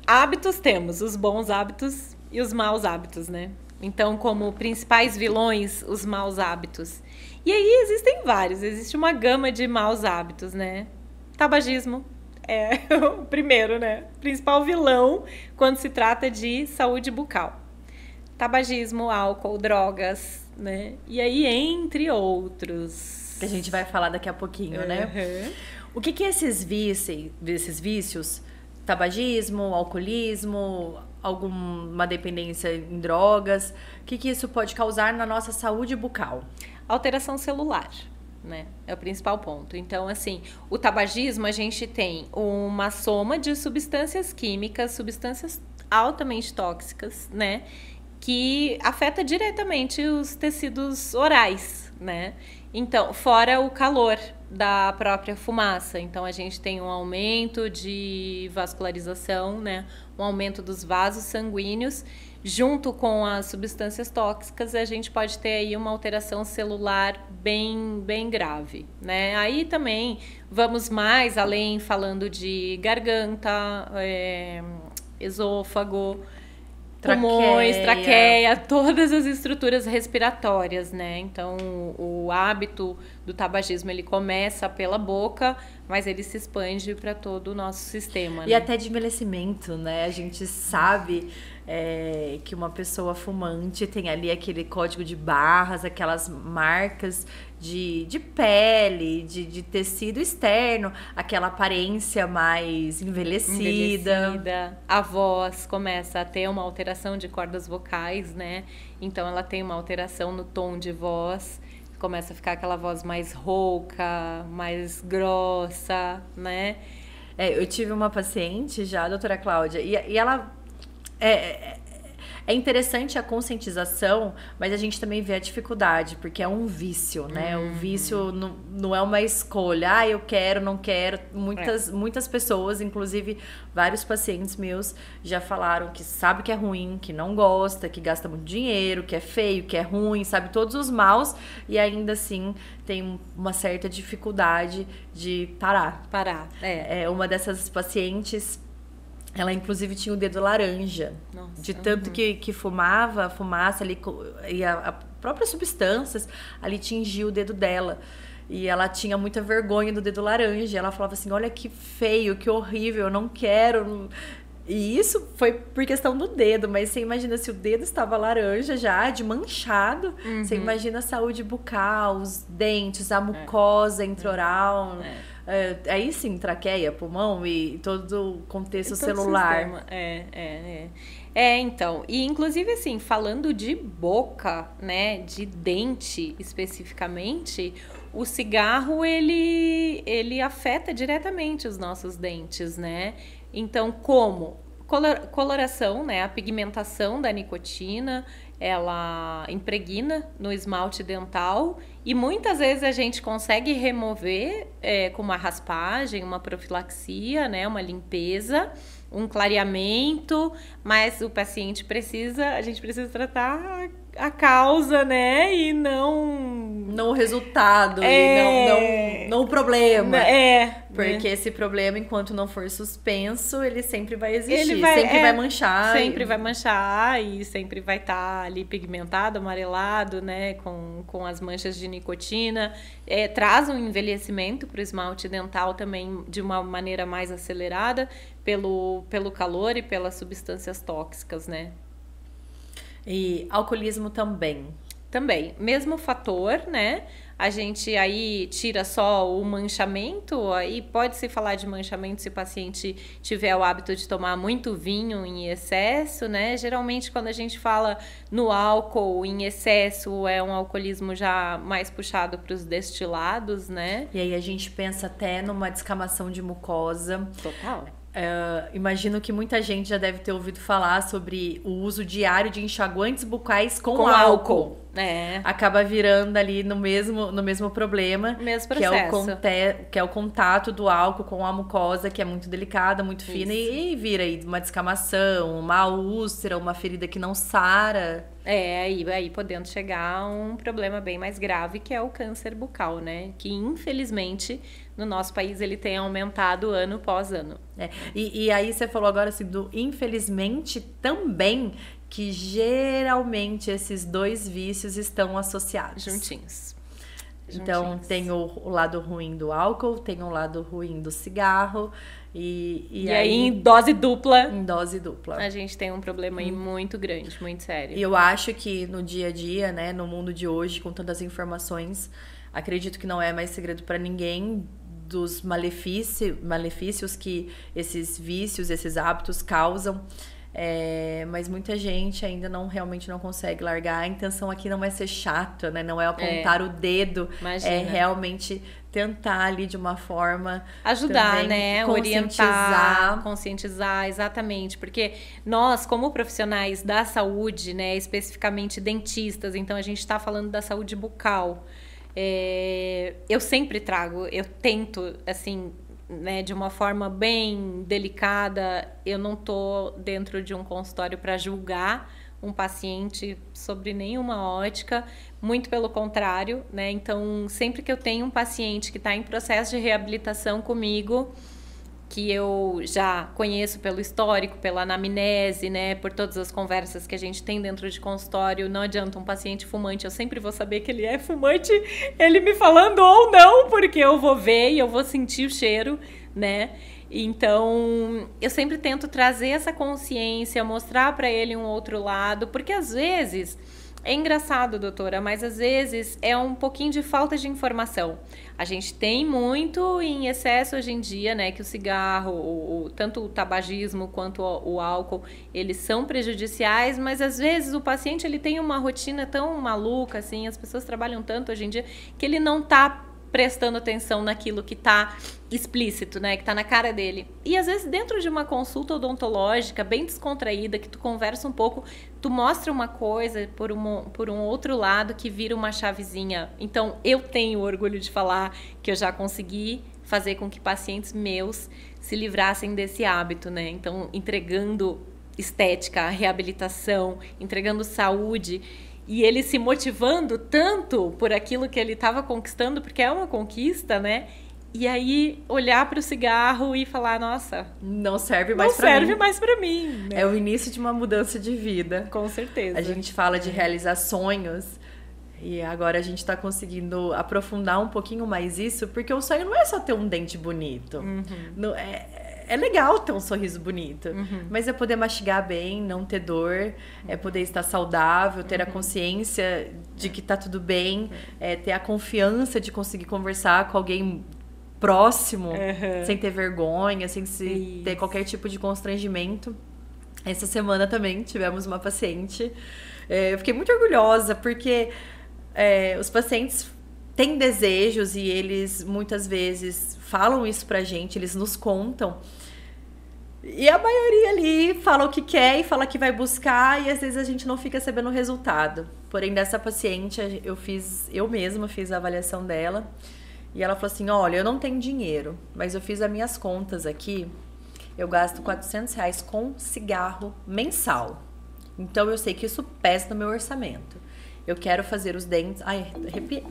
hábitos temos os bons hábitos e os maus hábitos, né? Então, como principais vilões, os maus hábitos. E aí existem vários, existe uma gama de maus hábitos, né? Tabagismo é o primeiro, né? Principal vilão quando se trata de saúde bucal. Tabagismo, álcool, drogas, né? E aí, entre outros. Que a gente vai falar daqui a pouquinho, né? O que esses vícios, tabagismo, alcoolismo, alguma dependência em drogas, o que isso pode causar na nossa saúde bucal? Alteração celular, né? É o principal ponto. Então, assim, o tabagismo, a gente tem uma soma de substâncias químicas, substâncias altamente tóxicas, né? Que afeta diretamente os tecidos orais, né? Então, fora o calor da própria fumaça. Então, a gente tem um aumento de vascularização, né? Um aumento dos vasos sanguíneos. Junto com as substâncias tóxicas, a gente pode ter aí uma alteração celular bem grave, né? Aí também vamos mais além, falando de garganta, esôfago, pulmões, traqueia, todas as estruturas respiratórias, né? Então, o hábito do tabagismo, ele começa pela boca, mas ele se expande para todo o nosso sistema, E até de envelhecimento, né? A gente sabe que uma pessoa fumante tem ali aquele código de barras, aquelas marcas de pele, de tecido externo, aquela aparência mais envelhecida. A voz começa a ter uma alteração de cordas vocais, né? Então, ela tem uma alteração no tom de voz, começa a ficar aquela voz mais rouca, mais grossa, né? Eu tive uma paciente já, a doutora Cláudia, e ela... É interessante a conscientização, mas a gente também vê a dificuldade, porque é um vício, né? O vício não é uma escolha. Eu quero, não quero. Muitas pessoas, inclusive vários pacientes meus, já falaram que sabe que é ruim, que não gosta, que gasta muito dinheiro, que é feio, que é ruim, sabe todos os maus, e ainda assim tem uma certa dificuldade de parar. Uma dessas pacientes... Ela, inclusive, tinha o dedo laranja. Nossa, de tanto que fumava, a fumaça ali, e a própria substâncias ali tingiu o dedo dela. E ela tinha muita vergonha do dedo laranja. Ela falava assim, olha que feio, que horrível, eu não quero. E isso foi por questão do dedo, mas você imagina se o dedo estava laranja já, de manchado, você imagina a saúde bucal, os dentes, a mucosa intraoral, aí sim, traqueia, pulmão e todo o contexto celular. Então, e inclusive assim, falando de boca, né, de dente especificamente, o cigarro, ele afeta diretamente os nossos dentes, né? Então, como? Coloração, né, a pigmentação da nicotina, ela impregna no esmalte dental e muitas vezes a gente consegue remover com uma raspagem, uma profilaxia, né, uma limpeza, um clareamento, mas a gente precisa tratar a causa, né, e não o resultado, e não o problema. Porque esse problema, enquanto não for suspenso, ele sempre vai existir, sempre vai manchar. Sempre vai manchar e sempre vai estar ali pigmentado, amarelado, né, com as manchas de nicotina. Traz um envelhecimento para o esmalte dental também de uma maneira mais acelerada pelo calor e pelas substâncias tóxicas, né? E alcoolismo também. Também, mesmo fator, né? A gente aí tira só o manchamento, aí pode-se falar de manchamento se o paciente tiver o hábito de tomar muito vinho em excesso, né? Geralmente quando a gente fala no álcool em excesso, é um alcoolismo já mais puxado para os destilados, né? E aí a gente pensa até numa descamação de mucosa. Total. Imagino que muita gente já deve ter ouvido falar sobre o uso diário de enxaguantes bucais com álcool. Acaba virando ali no mesmo problema, que é o contato do álcool com a mucosa, que é muito delicada, muito fina, e vira aí uma descamação, uma úlcera, uma ferida que não sara. Aí podendo chegar a um problema bem mais grave, que é o câncer bucal, né? Que infelizmente no nosso país ele tem aumentado ano após ano. E aí você falou agora assim do infelizmente também, que geralmente esses dois vícios estão associados. Juntinhos. Então tem o lado ruim do álcool, tem o lado ruim do cigarro. E aí em dose dupla. Em dose dupla. A gente tem um problema aí muito grande, muito sério. E eu acho que no dia a dia, né, no mundo de hoje, com tantas informações, acredito que não é mais segredo para ninguém dos malefícios que esses vícios, esses hábitos causam. Mas muita gente ainda realmente não consegue largar. A intenção aqui não é ser chata, né? Não é apontar o dedo. Imagina. É realmente tentar ali de uma forma ajudar, né? Orientar, conscientizar, exatamente. Porque nós, como profissionais da saúde, né, especificamente dentistas, então a gente está falando da saúde bucal. Eu sempre trago, eu tento, assim, né, de uma forma bem delicada. Eu não tô dentro de um consultório para julgar um paciente sobre nenhuma ótica, muito pelo contrário, né? Então, sempre que eu tenho um paciente que está em processo de reabilitação comigo, que eu já conheço pelo histórico, pela anamnese, né, por todas as conversas que a gente tem dentro de consultório, não adianta um paciente fumante, eu sempre vou saber que ele é fumante, ele me falando ou não, porque eu vou ver e eu vou sentir o cheiro, né? Então, eu sempre tento trazer essa consciência, mostrar para ele um outro lado, porque às vezes é engraçado, doutora, mas às vezes é um pouquinho de falta de informação. A gente tem muito em excesso hoje em dia, né, que o cigarro, tanto o tabagismo quanto o álcool, eles são prejudiciais, mas às vezes o paciente ele tem uma rotina tão maluca, assim, as pessoas trabalham tanto hoje em dia, que ele não está prestando atenção naquilo que está explícito, né, que está na cara dele. E às vezes dentro de uma consulta odontológica bem descontraída, que tu conversa um pouco, tu mostra uma coisa por um outro lado que vira uma chavezinha. Então eu tenho orgulho de falar que eu já consegui fazer com que pacientes meus se livrassem desse hábito, né? Então entregando estética, reabilitação, entregando saúde. E ele se motivando tanto por aquilo que ele estava conquistando, porque é uma conquista, né? E aí olhar para o cigarro e falar, nossa, não serve mais para mim. Né? É o início de uma mudança de vida. Com certeza. A gente fala de realizar sonhos e agora a gente está conseguindo aprofundar um pouquinho mais isso, porque o sonho não é só ter um dente bonito. Uhum. Não, é legal ter um sorriso bonito, mas é poder mastigar bem, não ter dor, é poder estar saudável, ter a consciência de que tá tudo bem, ter a confiança de conseguir conversar com alguém próximo, sem ter vergonha, sem ter qualquer tipo de constrangimento. Essa semana também tivemos uma paciente, eu fiquei muito orgulhosa, porque os pacientes têm desejos e eles muitas vezes falam isso pra gente, eles nos contam. E a maioria ali fala o que quer e fala que vai buscar, e às vezes a gente não fica sabendo o resultado. Porém, dessa paciente, eu mesma fiz a avaliação dela, e ela falou assim, olha, eu não tenho dinheiro, mas eu fiz as minhas contas aqui, eu gasto R$400 com cigarro mensal. Então, eu sei que isso pesa no meu orçamento. Eu quero fazer os dentes... Ai, arrepiei.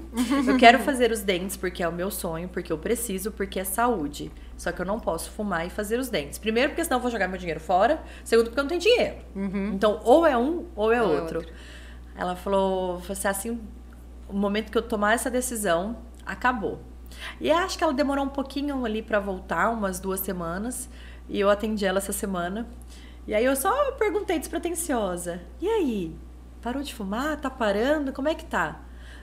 Eu quero fazer os dentes porque é o meu sonho, porque eu preciso, porque é saúde. Só que eu não posso fumar e fazer os dentes. Primeiro, porque senão eu vou jogar meu dinheiro fora. Segundo, porque eu não tenho dinheiro. Então, ou é um, ou é outro. Ela falou assim, o momento que eu tomar essa decisão, acabou. E acho que ela demorou um pouquinho ali pra voltar, umas 2 semanas. E eu atendi ela essa semana. E aí eu só perguntei despretensiosa. E aí? Parou de fumar? Tá parando? Como é que tá?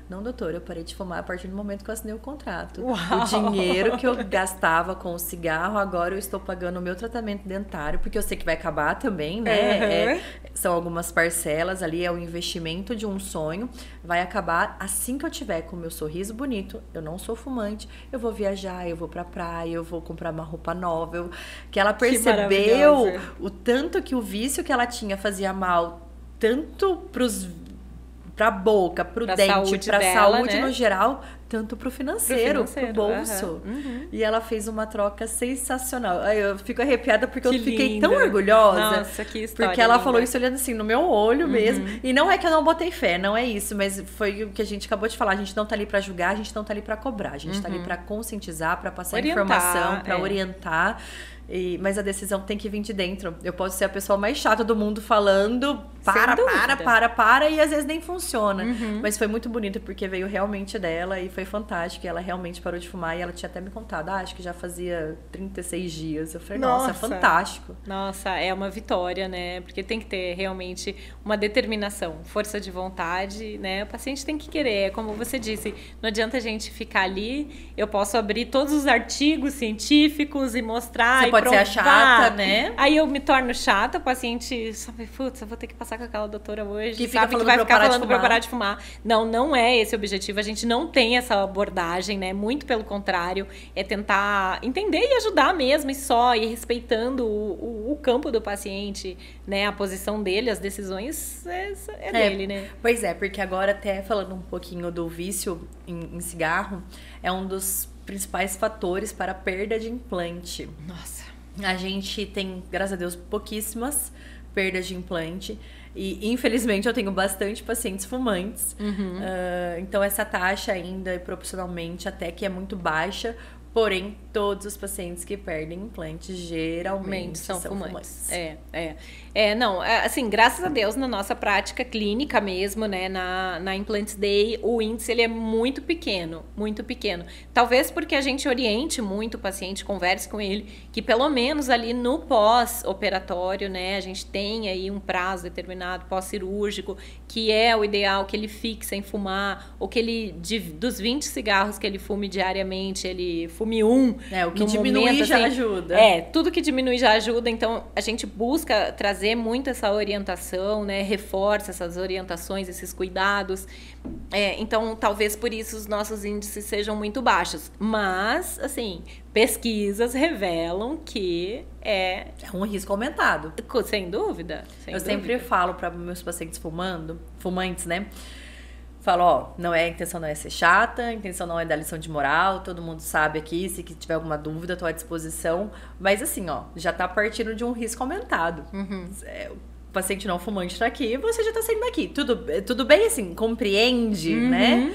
Não, doutora, eu parei de fumar a partir do momento que eu assinei o contrato. Uau. O dinheiro que eu gastava com o cigarro, agora eu estou pagando o meu tratamento dentário, porque eu sei que vai acabar também, né? São algumas parcelas ali, é o investimento de um sonho. Vai acabar assim que eu tiver com o meu sorriso bonito. Eu não sou fumante, eu vou viajar, eu vou pra praia, eu vou comprar uma roupa nova. Que ela percebeu o tanto que o vício que ela tinha fazia mal, tanto pra boca, pro dente, pra saúde, né? No geral, tanto pro financeiro, pro bolso. E ela fez uma troca sensacional. Eu fico arrepiada porque eu fiquei tão orgulhosa. Nossa, que história porque ela linda. falou isso olhando assim no meu olho mesmo. E não é que eu não botei fé, não é isso, mas foi o que a gente acabou de falar. A gente não tá ali pra julgar, a gente não tá ali pra cobrar. A gente tá ali pra conscientizar, pra passar informação, pra orientar. Mas a decisão tem que vir de dentro. Eu posso ser a pessoa mais chata do mundo falando para, e às vezes nem funciona. Mas foi muito bonito porque veio realmente dela e foi fantástico. E ela realmente parou de fumar e ela tinha até me contado, acho que já fazia 36 dias. Eu falei, nossa, é fantástico. Nossa, é uma vitória, né? Porque tem que ter realmente uma determinação, força de vontade, né? O paciente tem que querer, como você disse, não adianta a gente ficar ali, eu posso abrir todos os artigos científicos e mostrar. Você pode ser a chata, né? Aí eu me torno chata, o paciente sabe, putz, eu vou ter que passar com aquela doutora hoje, que sabe que vai ficar falando pra eu parar de fumar. Não, não é esse o objetivo, a gente não tem essa abordagem, né? Muito pelo contrário, é tentar entender e ajudar mesmo, e só, e respeitando o campo do paciente, né? A posição dele, as decisões dele, né? Pois é, porque agora até falando um pouquinho do vício em cigarro, é um dos principais fatores para a perda de implante. Nossa. A gente tem, graças a Deus, pouquíssimas perdas de implante. E, infelizmente, eu tenho bastante pacientes fumantes. Então, essa taxa ainda, proporcionalmente, até que é muito baixa. Porém, todos os pacientes que perdem implantes geralmente são fumantes. Não, assim, graças a Deus, na nossa prática clínica mesmo, né, na Implants Day, o índice ele é muito pequeno, muito pequeno. Talvez porque a gente oriente muito o paciente, converse com ele, que pelo menos ali no pós-operatório, né, a gente tem aí um prazo determinado, pós-cirúrgico, que é o ideal que ele fixe em fumar, ou que ele, dos 20 cigarros que ele fume diariamente, ele fume um. O que diminui já ajuda. Tudo que diminui já ajuda. Então, a gente busca trazer muito essa orientação, né? Reforça essas orientações, esses cuidados. Então, talvez por isso os nossos índices sejam muito baixos. Mas, assim, pesquisas revelam que é um risco aumentado. Sem dúvida. Eu sempre falo para meus pacientes fumantes, né? Falo, a intenção não é ser chata, a intenção não é dar lição de moral, todo mundo sabe aqui, se tiver alguma dúvida, estou à disposição. Mas assim, já está partindo de um risco aumentado. O paciente não fumante está aqui, você já está saindo daqui. Tudo bem, assim, compreende, né?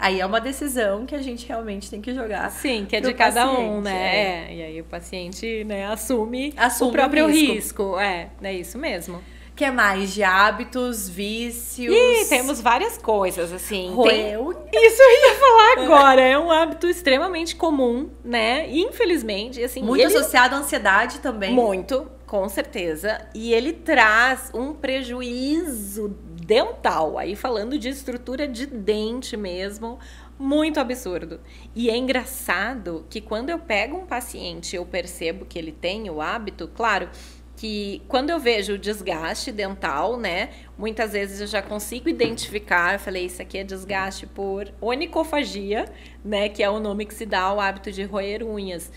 Aí é uma decisão que a gente realmente tem que jogar. Sim, que é de cada um, né? E aí o paciente, né, assume o próprio risco. É isso mesmo. Que mais? De hábitos, vícios? Temos várias coisas, assim. Roer unha. Isso eu ia falar agora. É um hábito extremamente comum, né? Infelizmente, assim... Muito associado à ansiedade também. Muito, com certeza. E ele traz um prejuízo dental. Aí falando de estrutura de dente mesmo... Muito absurdo. E é engraçado que quando eu pego um paciente, eu percebo que ele tem o hábito, claro, que quando eu vejo o desgaste dental, né, muitas vezes eu já consigo identificar, eu falei, isso aqui é desgaste por onicofagia, né, que é o nome que se dá ao hábito de roer unhas.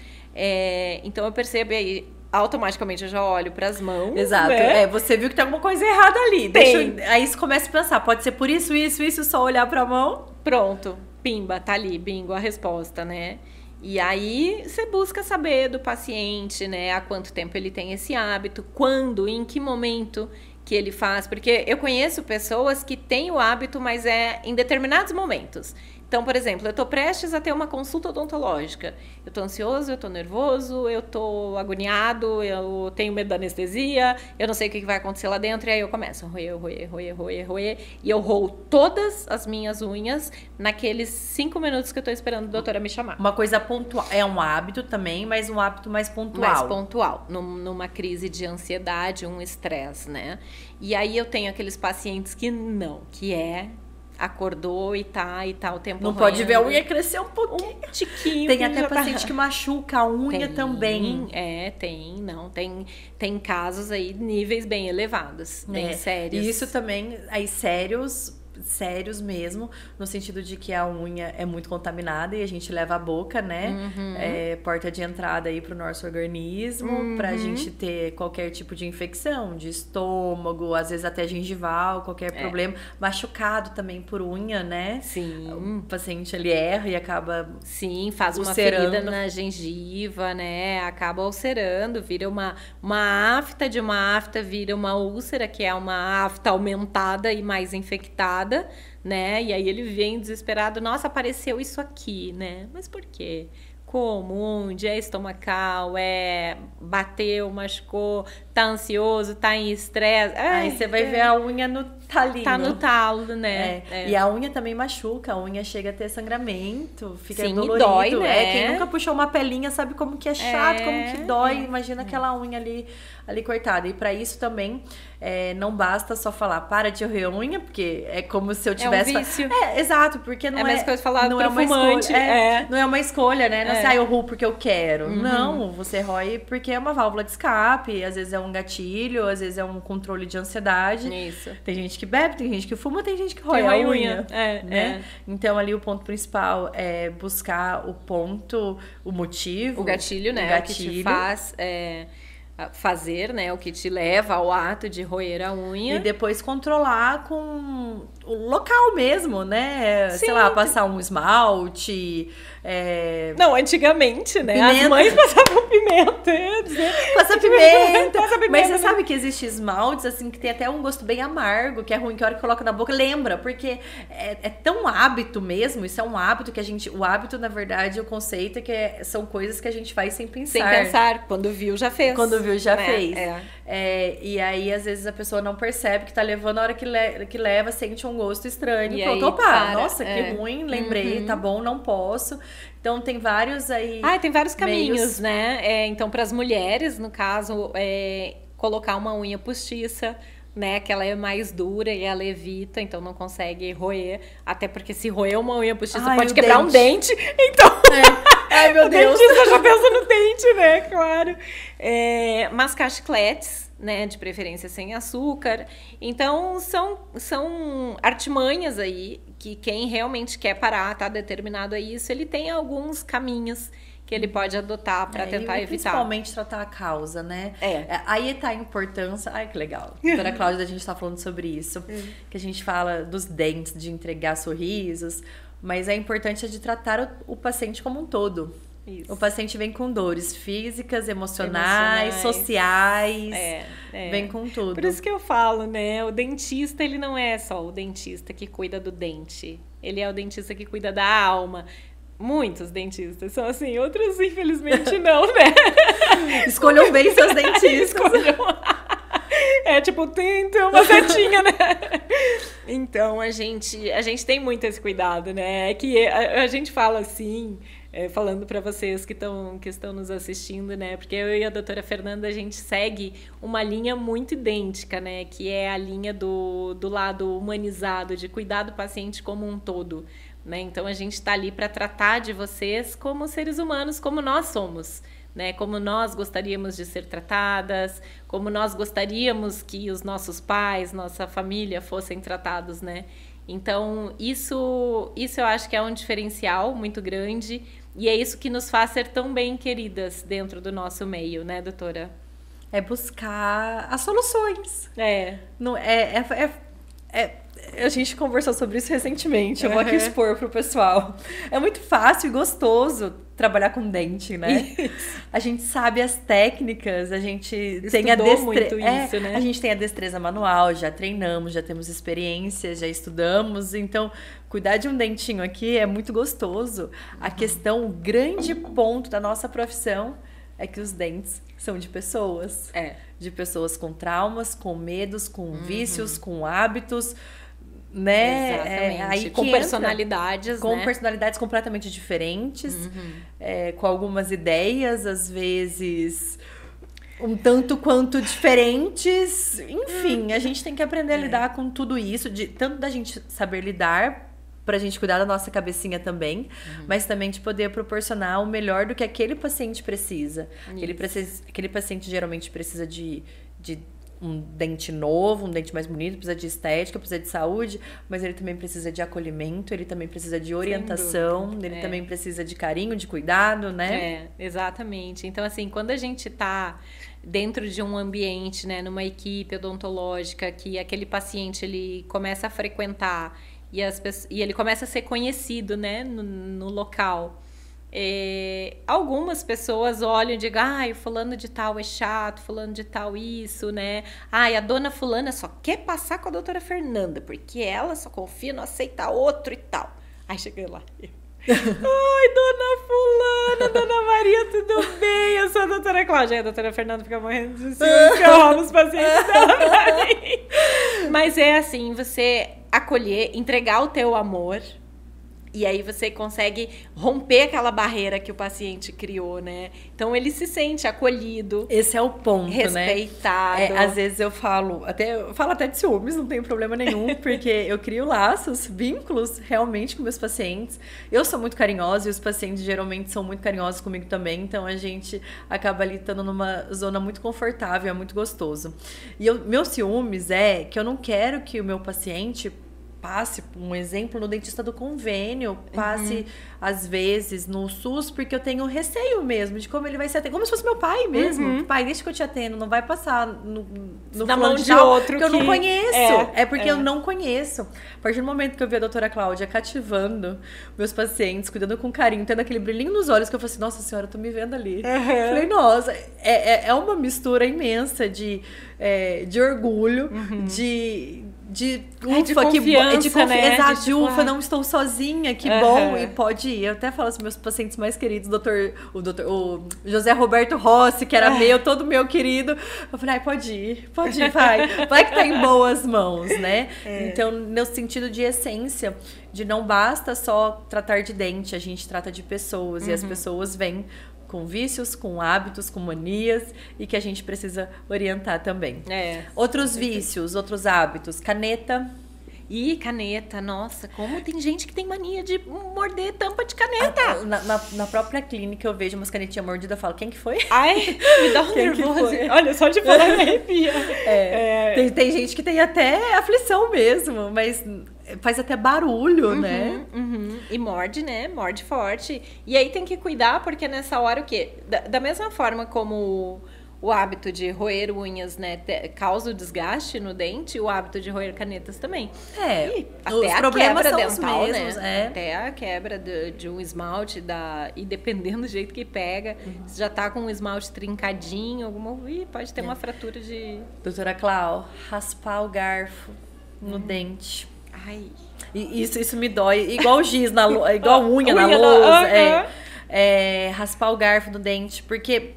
Então eu percebo aí, automaticamente eu já olho para as mãos. Exato. Né? Você viu que tem alguma coisa errada ali. Tem. Aí você começa a pensar, pode ser por isso, só olhar para a mão. Pronto. Pimba, tá ali, bingo, a resposta, né? E aí você busca saber do paciente, né? Há quanto tempo ele tem esse hábito, quando, em que momento que ele faz. Porque eu conheço pessoas que têm o hábito, mas é em determinados momentos. Então, por exemplo, eu tô prestes a ter uma consulta odontológica. Eu tô ansioso, eu tô nervoso, eu tô agoniado, eu tenho medo da anestesia, eu não sei o que vai acontecer lá dentro, e aí eu começo a roer, e eu roo todas as minhas unhas naqueles 5 minutos que eu tô esperando a doutora me chamar. Uma coisa pontual, é um hábito também, mas um hábito mais pontual. Mais pontual, numa crise de ansiedade, um estresse, né? E aí eu tenho aqueles pacientes que não, acordou e tá o tempo não roendo. Pode ver a unha crescer um pouquinho. Um tiquinho. Tem até paciente que machuca a unha também. Tem casos aí, níveis bem elevados, bem sérios. E isso também, aí sérios mesmo, no sentido de que a unha é muito contaminada e a gente leva a boca, né? Porta de entrada aí pro nosso organismo, pra gente ter qualquer tipo de infecção, de estômago, às vezes até gengival, qualquer problema. Machucado também por unha, né? Sim. O paciente, ele erra e acaba... Sim, faz uma ulcerando. ferida na gengiva, né? Acaba ulcerando, vira uma afta, de uma afta vira uma úlcera, que é uma afta aumentada e mais infectada, né? E aí ele vem desesperado, nossa, apareceu isso aqui, né? Mas por quê? Como? Onde? É estomacal? Bateu, machucou, tá ansioso, tá em estresse. Aí você vai ver a unha no talinho. Tá no talo, né? E a unha também machuca, a unha chega a ter sangramento, fica Sim, dolorido. dói, né? Quem nunca puxou uma pelinha sabe como que é chato, como que dói. Imagina aquela unha ali cortada. E pra isso também não basta só falar para de roer unha, porque é como se eu tivesse... É um vício. Exato, porque não é a mesma coisa falar não é uma fumante. escolha. Não é uma escolha, né? Não é assim, eu roo porque eu quero. Não, você rói porque é uma válvula de escape, às vezes é um gatilho, às vezes é um controle de ansiedade. Isso. Tem gente que bebe, tem gente que fuma, tem gente que rói a unha. Né? Então ali o ponto principal é buscar o motivo. O gatilho, né? O gatilho. O que te faz... fazer, né, o que te leva ao ato de roer a unha. E depois controlar com o local mesmo, né? Sim. Sei lá, passar um esmalte. Não, antigamente, né? Pimenta. As mães passavam pimenta. Passa pimenta. Passa pimenta. Mas você sabe que existe esmaltes, assim, que tem até um gosto bem amargo, que é ruim, que a hora que coloca na boca, lembra, porque é tão hábito mesmo, isso é um hábito que a gente... O hábito, na verdade, o conceito é que são coisas que a gente faz sem pensar. Sem pensar. Quando viu, já fez. Quando viu, já né? fez. E aí, às vezes, a pessoa não percebe que tá levando, a hora que leva, sente um gosto estranho. E pronto, aí, opa, nossa, que ruim, lembrei, tá bom, não posso. Então, tem vários aí... tem vários caminhos, né? Então, para as mulheres, no caso, colocar uma unha postiça, né, que ela é mais dura e ela evita, então não consegue roer, até porque se roer uma unha postiça pode quebrar um dente, então... Ai, meu Deus! O dentista já pensa no dente, né, claro. Mascar chicletes, né, de preferência sem açúcar. Então, são artimanhas aí que quem realmente quer parar, tá determinado a isso, ele tem alguns caminhos que ele pode adotar para tentar evitar. Principalmente tratar a causa, né? Aí tá a importância... Ai, que legal. A doutora Cláudia, a gente tá falando sobre isso. Que a gente fala dos dentes, de entregar sorrisos. Mas é importante de tratar o paciente como um todo. Isso. O paciente vem com dores físicas, emocionais, sociais. Vem com tudo. Por isso que eu falo, né? O dentista, ele não é só o dentista que cuida do dente. Ele é o dentista que cuida da alma. Muitos dentistas são assim, outros infelizmente não, né? Escolham bem seus dentistas. É tipo, tem uma setinha, né? Então, a gente tem muito esse cuidado, né? É que a gente fala assim, falando para vocês que estão nos assistindo, né? Porque eu e a doutora Fernanda, a gente segue uma linha muito idêntica, né? Que é a linha do lado humanizado, de cuidar do paciente como um todo, né? Então, a gente está ali para tratar de vocês como seres humanos, como nós somos, né? Como nós gostaríamos de ser tratadas, como nós gostaríamos que os nossos pais, nossa família fossem tratados, né? Então, isso eu acho que é um diferencial muito grande e é isso que nos faz ser tão bem queridas dentro do nosso meio, né, doutora? É buscar as soluções. Não, a gente conversou sobre isso recentemente, eu vou aqui expor pro pessoal. É muito fácil e gostoso trabalhar com dente, né? Isso. A gente sabe as técnicas, a gente tem a destreza, né? A gente tem a destreza manual, já treinamos, já temos experiência, já estudamos, então cuidar de um dentinho aqui é muito gostoso. A questão, o grande ponto da nossa profissão é que os dentes são de pessoas. De pessoas com traumas, com medos, com vícios, com hábitos, né? Exatamente. Aí com personalidades, com né? personalidades completamente diferentes, com algumas ideias, às vezes um tanto quanto diferentes. Enfim, a gente tem que aprender a lidar com tudo isso, tanto da gente saber lidar, pra gente cuidar da nossa cabecinha também, mas também de poder proporcionar o melhor do que aquele paciente precisa. Aquele paciente geralmente precisa de um dente novo, um dente mais bonito, precisa de estética, precisa de saúde, mas ele também precisa de acolhimento, ele também precisa de orientação, ele também precisa de carinho, de cuidado, né? Exatamente. Então, assim, quando a gente tá dentro de um ambiente, né, numa equipe odontológica, que aquele paciente, ele começa a frequentar e ele começa a ser conhecido, né, no local. Algumas pessoas olham e digam, o fulano de tal é chato, fulano de tal isso, né? A dona fulana só quer passar com a doutora Fernanda, porque ela só confia, não aceita outro e tal. Aí cheguei lá. Oi, dona fulana, dona Maria, tudo bem? Eu sou a doutora Cláudia. E a doutora Fernanda fica morrendo de ciúmes que eu roubo os pacientes dela pra mim. Mas é assim, você acolher, entregar o teu amor, e aí você consegue romper aquela barreira que o paciente criou, né? Então ele se sente acolhido. Esse é o ponto, respeitado. Né? Às vezes eu falo até de ciúmes, não tem problema nenhum, porque eu crio laços, vínculos realmente com meus pacientes. Eu sou muito carinhosa e os pacientes geralmente são muito carinhosos comigo também, então a gente acaba ali estando numa zona muito confortável, é muito gostoso. E meu ciúmes é que eu não quero que o meu paciente passe, um exemplo, no dentista do convênio, passe, às vezes, no SUS, porque eu tenho receio mesmo de como ele vai ser atendido. Como se fosse meu pai mesmo. Pai, deixa que eu te atendo, não vai passar no na mão de outro que eu não conheço. É porque eu não conheço. A partir do momento que eu vi a doutora Cláudia cativando meus pacientes, cuidando com carinho, tendo aquele brilhinho nos olhos, que eu falei assim, nossa senhora, eu tô me vendo ali. Falei, nossa, é uma mistura imensa de orgulho, de confiança, né? Exato, de ufa, não estou sozinha, que bom, e pode ir. Eu até falo assim, meus pacientes mais queridos, o José Roberto Rossi, que era todo meu querido, eu falei, pode ir, vai que tá em boas mãos, né? Então, no sentido de essência, de não basta só tratar de dente, a gente trata de pessoas, e as pessoas vêm com vícios, com hábitos, com manias, e que a gente precisa orientar também. Outros vícios, outros hábitos, caneta. Caneta, nossa, como tem gente que tem mania de morder tampa de caneta. Na própria clínica eu vejo umas canetinhas mordidas e falo, quem que foi? Me dá um nervoso. Olha, só de falar me arrepia. Tem gente que tem até aflição mesmo, mas faz até barulho, né? E morde, né? Morde forte. E aí tem que cuidar, porque nessa hora o quê? Da mesma forma como o hábito de roer unhas, né, causa o desgaste no dente, o hábito de roer canetas também. E até os problemas quebra são dental, os mesmos, né? Até a quebra de um esmalte, e dependendo do jeito que pega, se já tá com um esmalte trincadinho, pode ter uma fratura de... Doutora Clau, raspar o garfo no dente. E isso me dói, igual giz, igual unha na lousa. Raspar o garfo no dente, porque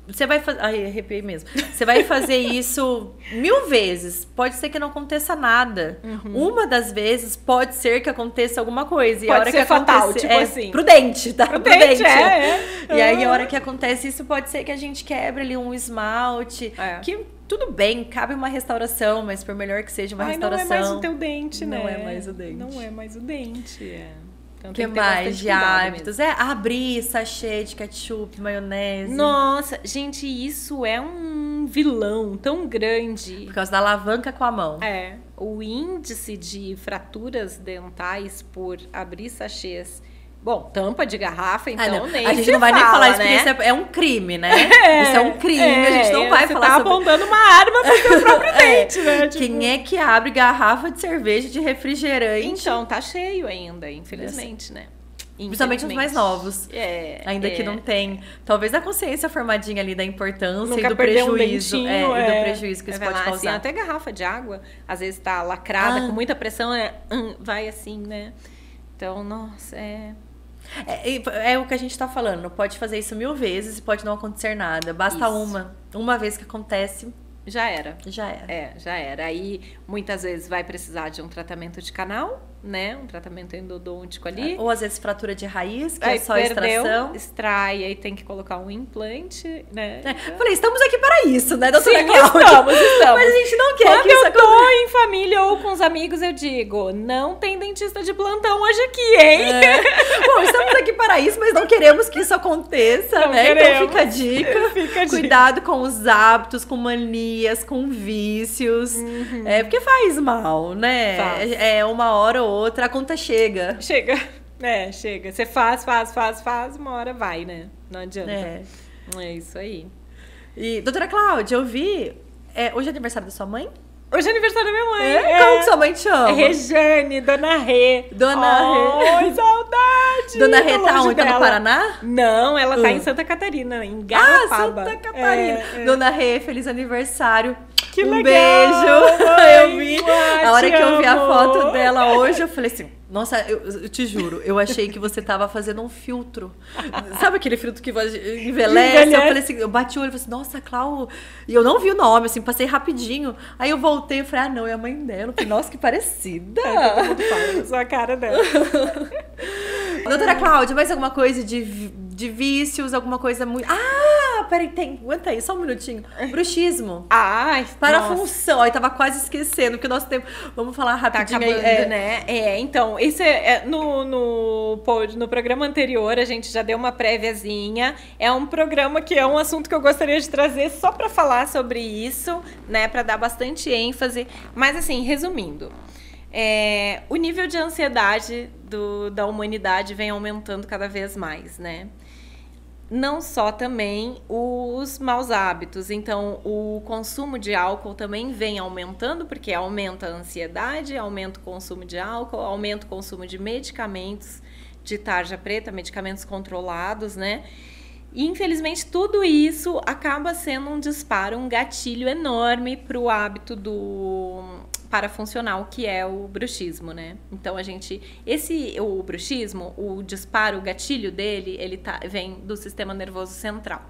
Você vai fazer... Ai, arrepiei mesmo. Você vai fazer isso 1000 vezes. Pode ser que não aconteça nada. Uma das vezes pode ser que aconteça alguma coisa. E Pode a hora ser que fatal, acontecer, tipo assim. Prudente, tá? Prudente. E aí, a hora que acontece isso, pode ser que a gente quebre ali um esmalte. Que tudo bem, cabe uma restauração, mas por melhor que seja uma restauração... Não é mais o teu dente, né? Não é mais o dente. Não é mais o dente, Então, O que mais de hábitos? Abrir sachê de ketchup, maionese. Nossa, gente, isso é um vilão tão grande. Por causa da alavanca com a mão. O índice de fraturas dentais por abrir sachês. Bom, tampa de garrafa, então nem a gente não vai nem falar isso, né? porque isso é um crime, né? Isso é um crime, a gente não vai falar sobre... Você tá apontando uma arma pro seu próprio dente, né? Tipo... Quem é que abre garrafa de cerveja, de refrigerante? Então, tá cheio ainda, infelizmente, né? Principalmente os mais novos. Ainda que não tem. Talvez a consciência formadinha ali da importância nunca e do prejuízo. E do prejuízo que isso pode causar. Assim, até garrafa de água, às vezes tá lacrada, com muita pressão, vai assim, né? Então, nossa, É o que a gente tá falando. Pode fazer isso 1000 vezes e pode não acontecer nada. Basta uma vez que acontece. Já era. Já era. Já era. Aí, muitas vezes, vai precisar de um tratamento de canal, né? Um tratamento endodôntico ali. Ou, às vezes, fratura de raiz, que aí é só extração. Extrai, aí tem que colocar um implante, né? Falei, estamos aqui para isso, né, doutora Sim, Cláudia? estamos. Mas a gente não quer Quando que isso eu tô em família ou com os amigos, eu digo, não tem dentista de plantão hoje aqui, hein? Bom, estamos aqui para isso, mas não queremos que isso aconteça, não né? Queremos. Então fica a dica. Cuidado com os hábitos, com manias, com vícios. Porque faz mal, né? Faz. Uma hora ou outra, a conta chega. Chega. Você faz, uma hora vai, né? Não adianta. É isso aí. E, doutora Cláudia, eu vi... hoje é aniversário da sua mãe? Hoje é aniversário da minha mãe. Como que sua mãe te chama? Rejane, Dona Rê. Dona Rê. Oi, saudade! Dona Rê tá onde? Tá no Paraná? Não, ela tá em Santa Catarina, em Garapaba. Santa Catarina. Dona Rê, feliz aniversário. Que legal, beijo. Mãe. Eu vi. A hora que eu vi a foto dela hoje, eu falei assim... Nossa, eu te juro, eu achei que você tava fazendo um filtro. Sabe aquele filtro que envelhece? Eu falei assim, eu bati o olho e falei assim, nossa, Clau... E eu não vi o nome, assim, passei rapidinho. Aí eu voltei e falei, não, é a mãe dela. Eu falei, nossa, que parecida. Todo mundo fala, sua cara dela. Doutora Cláudia, mais alguma coisa de vícios, alguma coisa muito... Peraí, aguenta aí, só um minutinho. Bruxismo. Parafunção. Aí tava quase esquecendo, porque o nosso tempo... Vamos falar rapidinho. Tá acabando, né? Então, esse no programa anterior, a gente já deu uma préviazinha. É um programa que é um assunto que eu gostaria de trazer só pra falar sobre isso, né? Pra dar bastante ênfase. Mas, assim, resumindo... o nível de ansiedade da humanidade vem aumentando cada vez mais, né? Não só também os maus hábitos. Então, o consumo de álcool também vem aumentando, porque aumenta a ansiedade, aumenta o consumo de álcool, aumenta o consumo de medicamentos de tarja preta, medicamentos controlados, né? E, infelizmente, tudo isso acaba sendo um disparo, um gatilho enorme para o hábito parafuncional, que é o bruxismo, né? Então, o bruxismo, o disparo, o gatilho dele, vem do sistema nervoso central.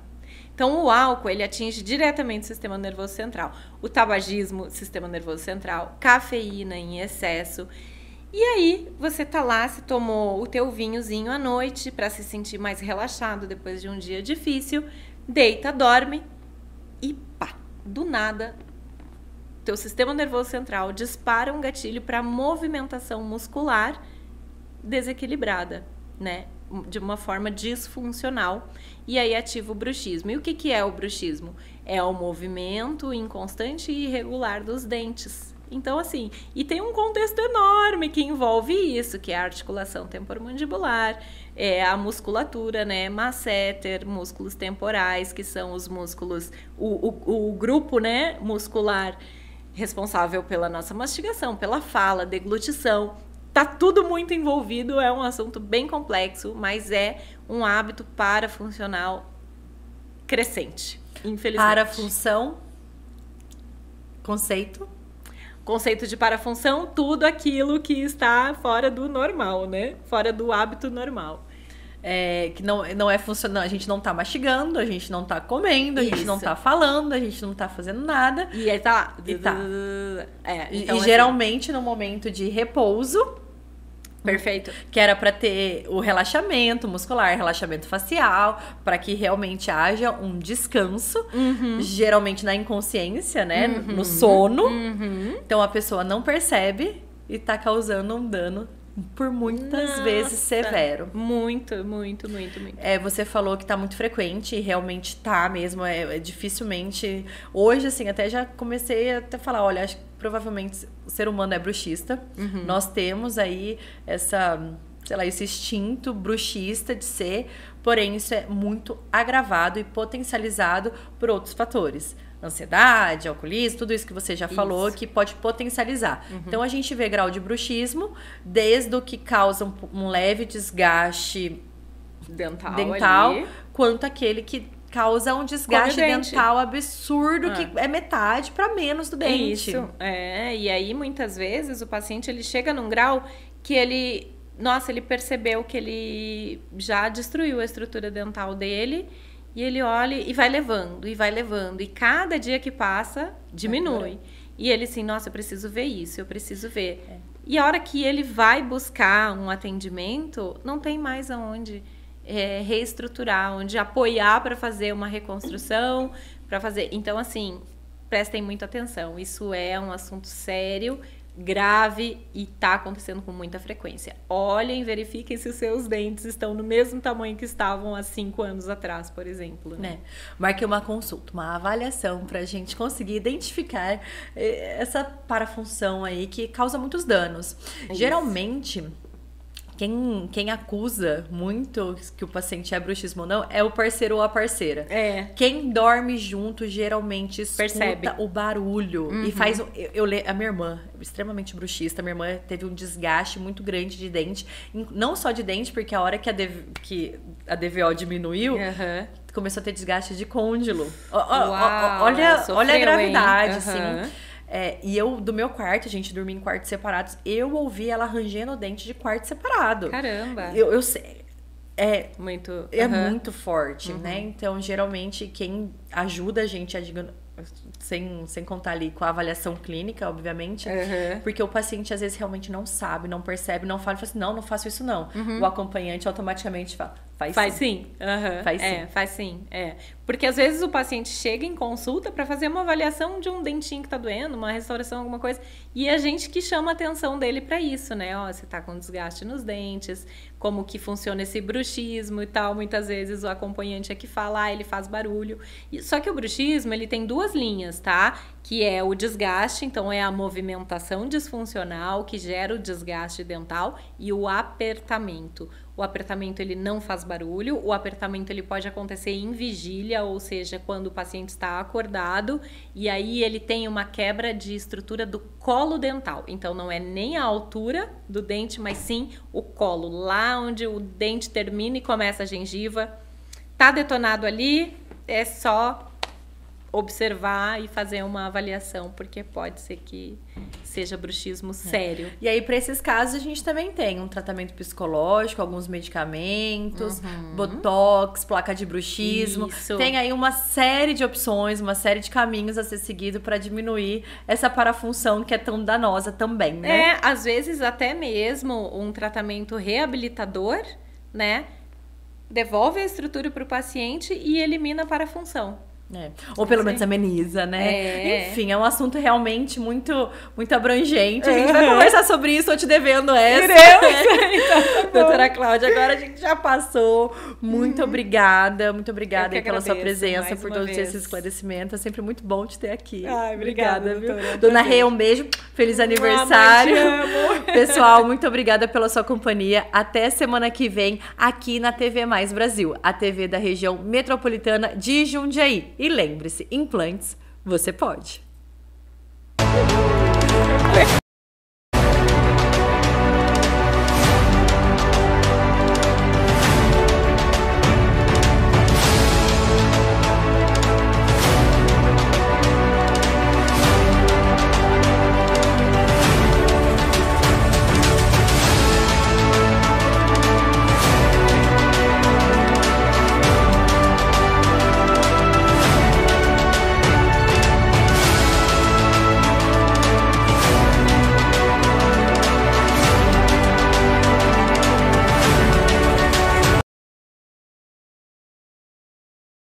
Então, o álcool, ele atinge diretamente o sistema nervoso central. O tabagismo, sistema nervoso central. Cafeína em excesso. E aí, você tá lá, se tomou o teu vinhozinho à noite para se sentir mais relaxado depois de um dia difícil, deita, dorme e pá, do nada, teu sistema nervoso central dispara um gatilho para movimentação muscular desequilibrada, né? De uma forma disfuncional, e aí ativa o bruxismo. E o que é o bruxismo? É o movimento inconstante e irregular dos dentes. Então, assim, e tem um contexto enorme que envolve isso, que é a articulação temporomandibular, a musculatura, né, masseter, músculos temporais, que são os músculos, o grupo, né, muscular responsável pela nossa mastigação, pela fala, deglutição. Tá tudo muito envolvido, é um assunto bem complexo, mas é um hábito parafuncional crescente, infelizmente. Parafunção, conceito de parafunção, tudo aquilo que está fora do normal, né? Fora do hábito normal. que não é funcionando, a gente não tá mastigando, a gente não tá comendo, a gente não Isso. tá falando, a gente não tá fazendo nada. E aí tá lá. E tá. Então, E assim, geralmente no momento de repouso, perfeito. que era para ter o relaxamento muscular, relaxamento facial, para que realmente haja um descanso, geralmente na inconsciência, né, no sono. Então a pessoa não percebe e tá causando um dano por muitas vezes severo. Muito. Você falou que tá muito frequente e realmente tá mesmo, dificilmente. Hoje, assim, até já comecei a até falar, olha, acho que provavelmente o ser humano é bruxista. Nós temos aí esse instinto bruxista de ser, porém isso é muito agravado e potencializado por outros fatores. Ansiedade, alcoolismo, tudo isso que você já falou, que pode potencializar. Então, a gente vê grau de bruxismo, desde o que causa um leve desgaste dental ali. quanto aquele que causa um desgaste dente. dental absurdo, que é metade para menos do dente. Isso, e aí muitas vezes o paciente ele chega num grau que ele percebeu que ele já destruiu a estrutura dental dele e ele olha e vai levando, e cada dia que passa diminui. E ele assim, nossa, eu preciso ver isso, eu preciso ver. E a hora que ele vai buscar um atendimento, não tem mais aonde reestruturar, onde apoiar para fazer uma reconstrução, para fazer. Então, assim, prestem muita atenção. Isso é um assunto sério, grave e está acontecendo com muita frequência. Olhem, verifiquem se os seus dentes estão no mesmo tamanho que estavam há 5 anos atrás, por exemplo. Né? Marque uma consulta, uma avaliação para a gente conseguir identificar essa parafunção aí que causa muitos danos. Geralmente, quem acusa muito que o paciente é bruxismo ou não é o parceiro ou a parceira. Quem dorme junto geralmente escuta percebe o barulho e faz... A minha irmã, extremamente bruxista, minha irmã teve um desgaste muito grande de dente. Não só de dente, porque a hora que a DVO diminuiu, começou a ter desgaste de côndilo. Olha a gravidade, assim. E eu, do meu quarto, a gente dormia em quartos separados, eu ouvi ela rangendo o dente de quarto separado. Caramba! Eu sei. Muito. Muito forte, né? Então, geralmente, quem ajuda a gente sem contar ali com a avaliação clínica, obviamente, porque o paciente às vezes realmente não sabe, não percebe, não fala, fala assim, não faço isso não. O acompanhante automaticamente fala, faz sim. Faz sim. Porque às vezes o paciente chega em consulta para fazer uma avaliação de um dentinho que tá doendo, uma restauração, alguma coisa, e a gente que chama a atenção dele para isso, né? Ó, você tá com desgaste nos dentes, como que funciona esse bruxismo e tal. Muitas vezes o acompanhante é que fala, ele faz barulho. Só que o bruxismo, ele tem 2 linhas, tá? Que é o desgaste, então é a movimentação disfuncional que gera o desgaste dental, e o apertamento. O apertamento ele não faz barulho, o apertamento ele pode acontecer em vigília, ou seja, quando o paciente está acordado, e aí ele tem uma quebra de estrutura do colo dental. Então não é nem a altura do dente, mas sim o colo, lá onde o dente termina e começa a gengiva. Tá detonado ali, é só observar e fazer uma avaliação, porque pode ser que seja bruxismo sério. E aí, para esses casos, a gente também tem um tratamento psicológico, alguns medicamentos, botox, placa de bruxismo. Isso. Tem aí uma série de opções, uma série de caminhos a ser seguido para diminuir essa parafunção que é tão danosa também, né? Às vezes até mesmo um tratamento reabilitador, né? Devolve a estrutura para o paciente e elimina a parafunção. Ou pelo menos ameniza, né? Enfim, é um assunto realmente muito, muito abrangente. A gente vai conversar sobre isso, tô te devendo essa. Doutora Cláudia, agora a gente já passou. Muito obrigada aí pela sua presença, por todo esse esclarecimento. É sempre muito bom te ter aqui. Obrigada, viu? doutora. Dona Rê, um beijo. Feliz aniversário. Pessoal, muito obrigada pela sua companhia. Até semana que vem, aqui na TV Mais Brasil, a TV da região metropolitana de Jundiaí. E lembre-se, implantes, você pode.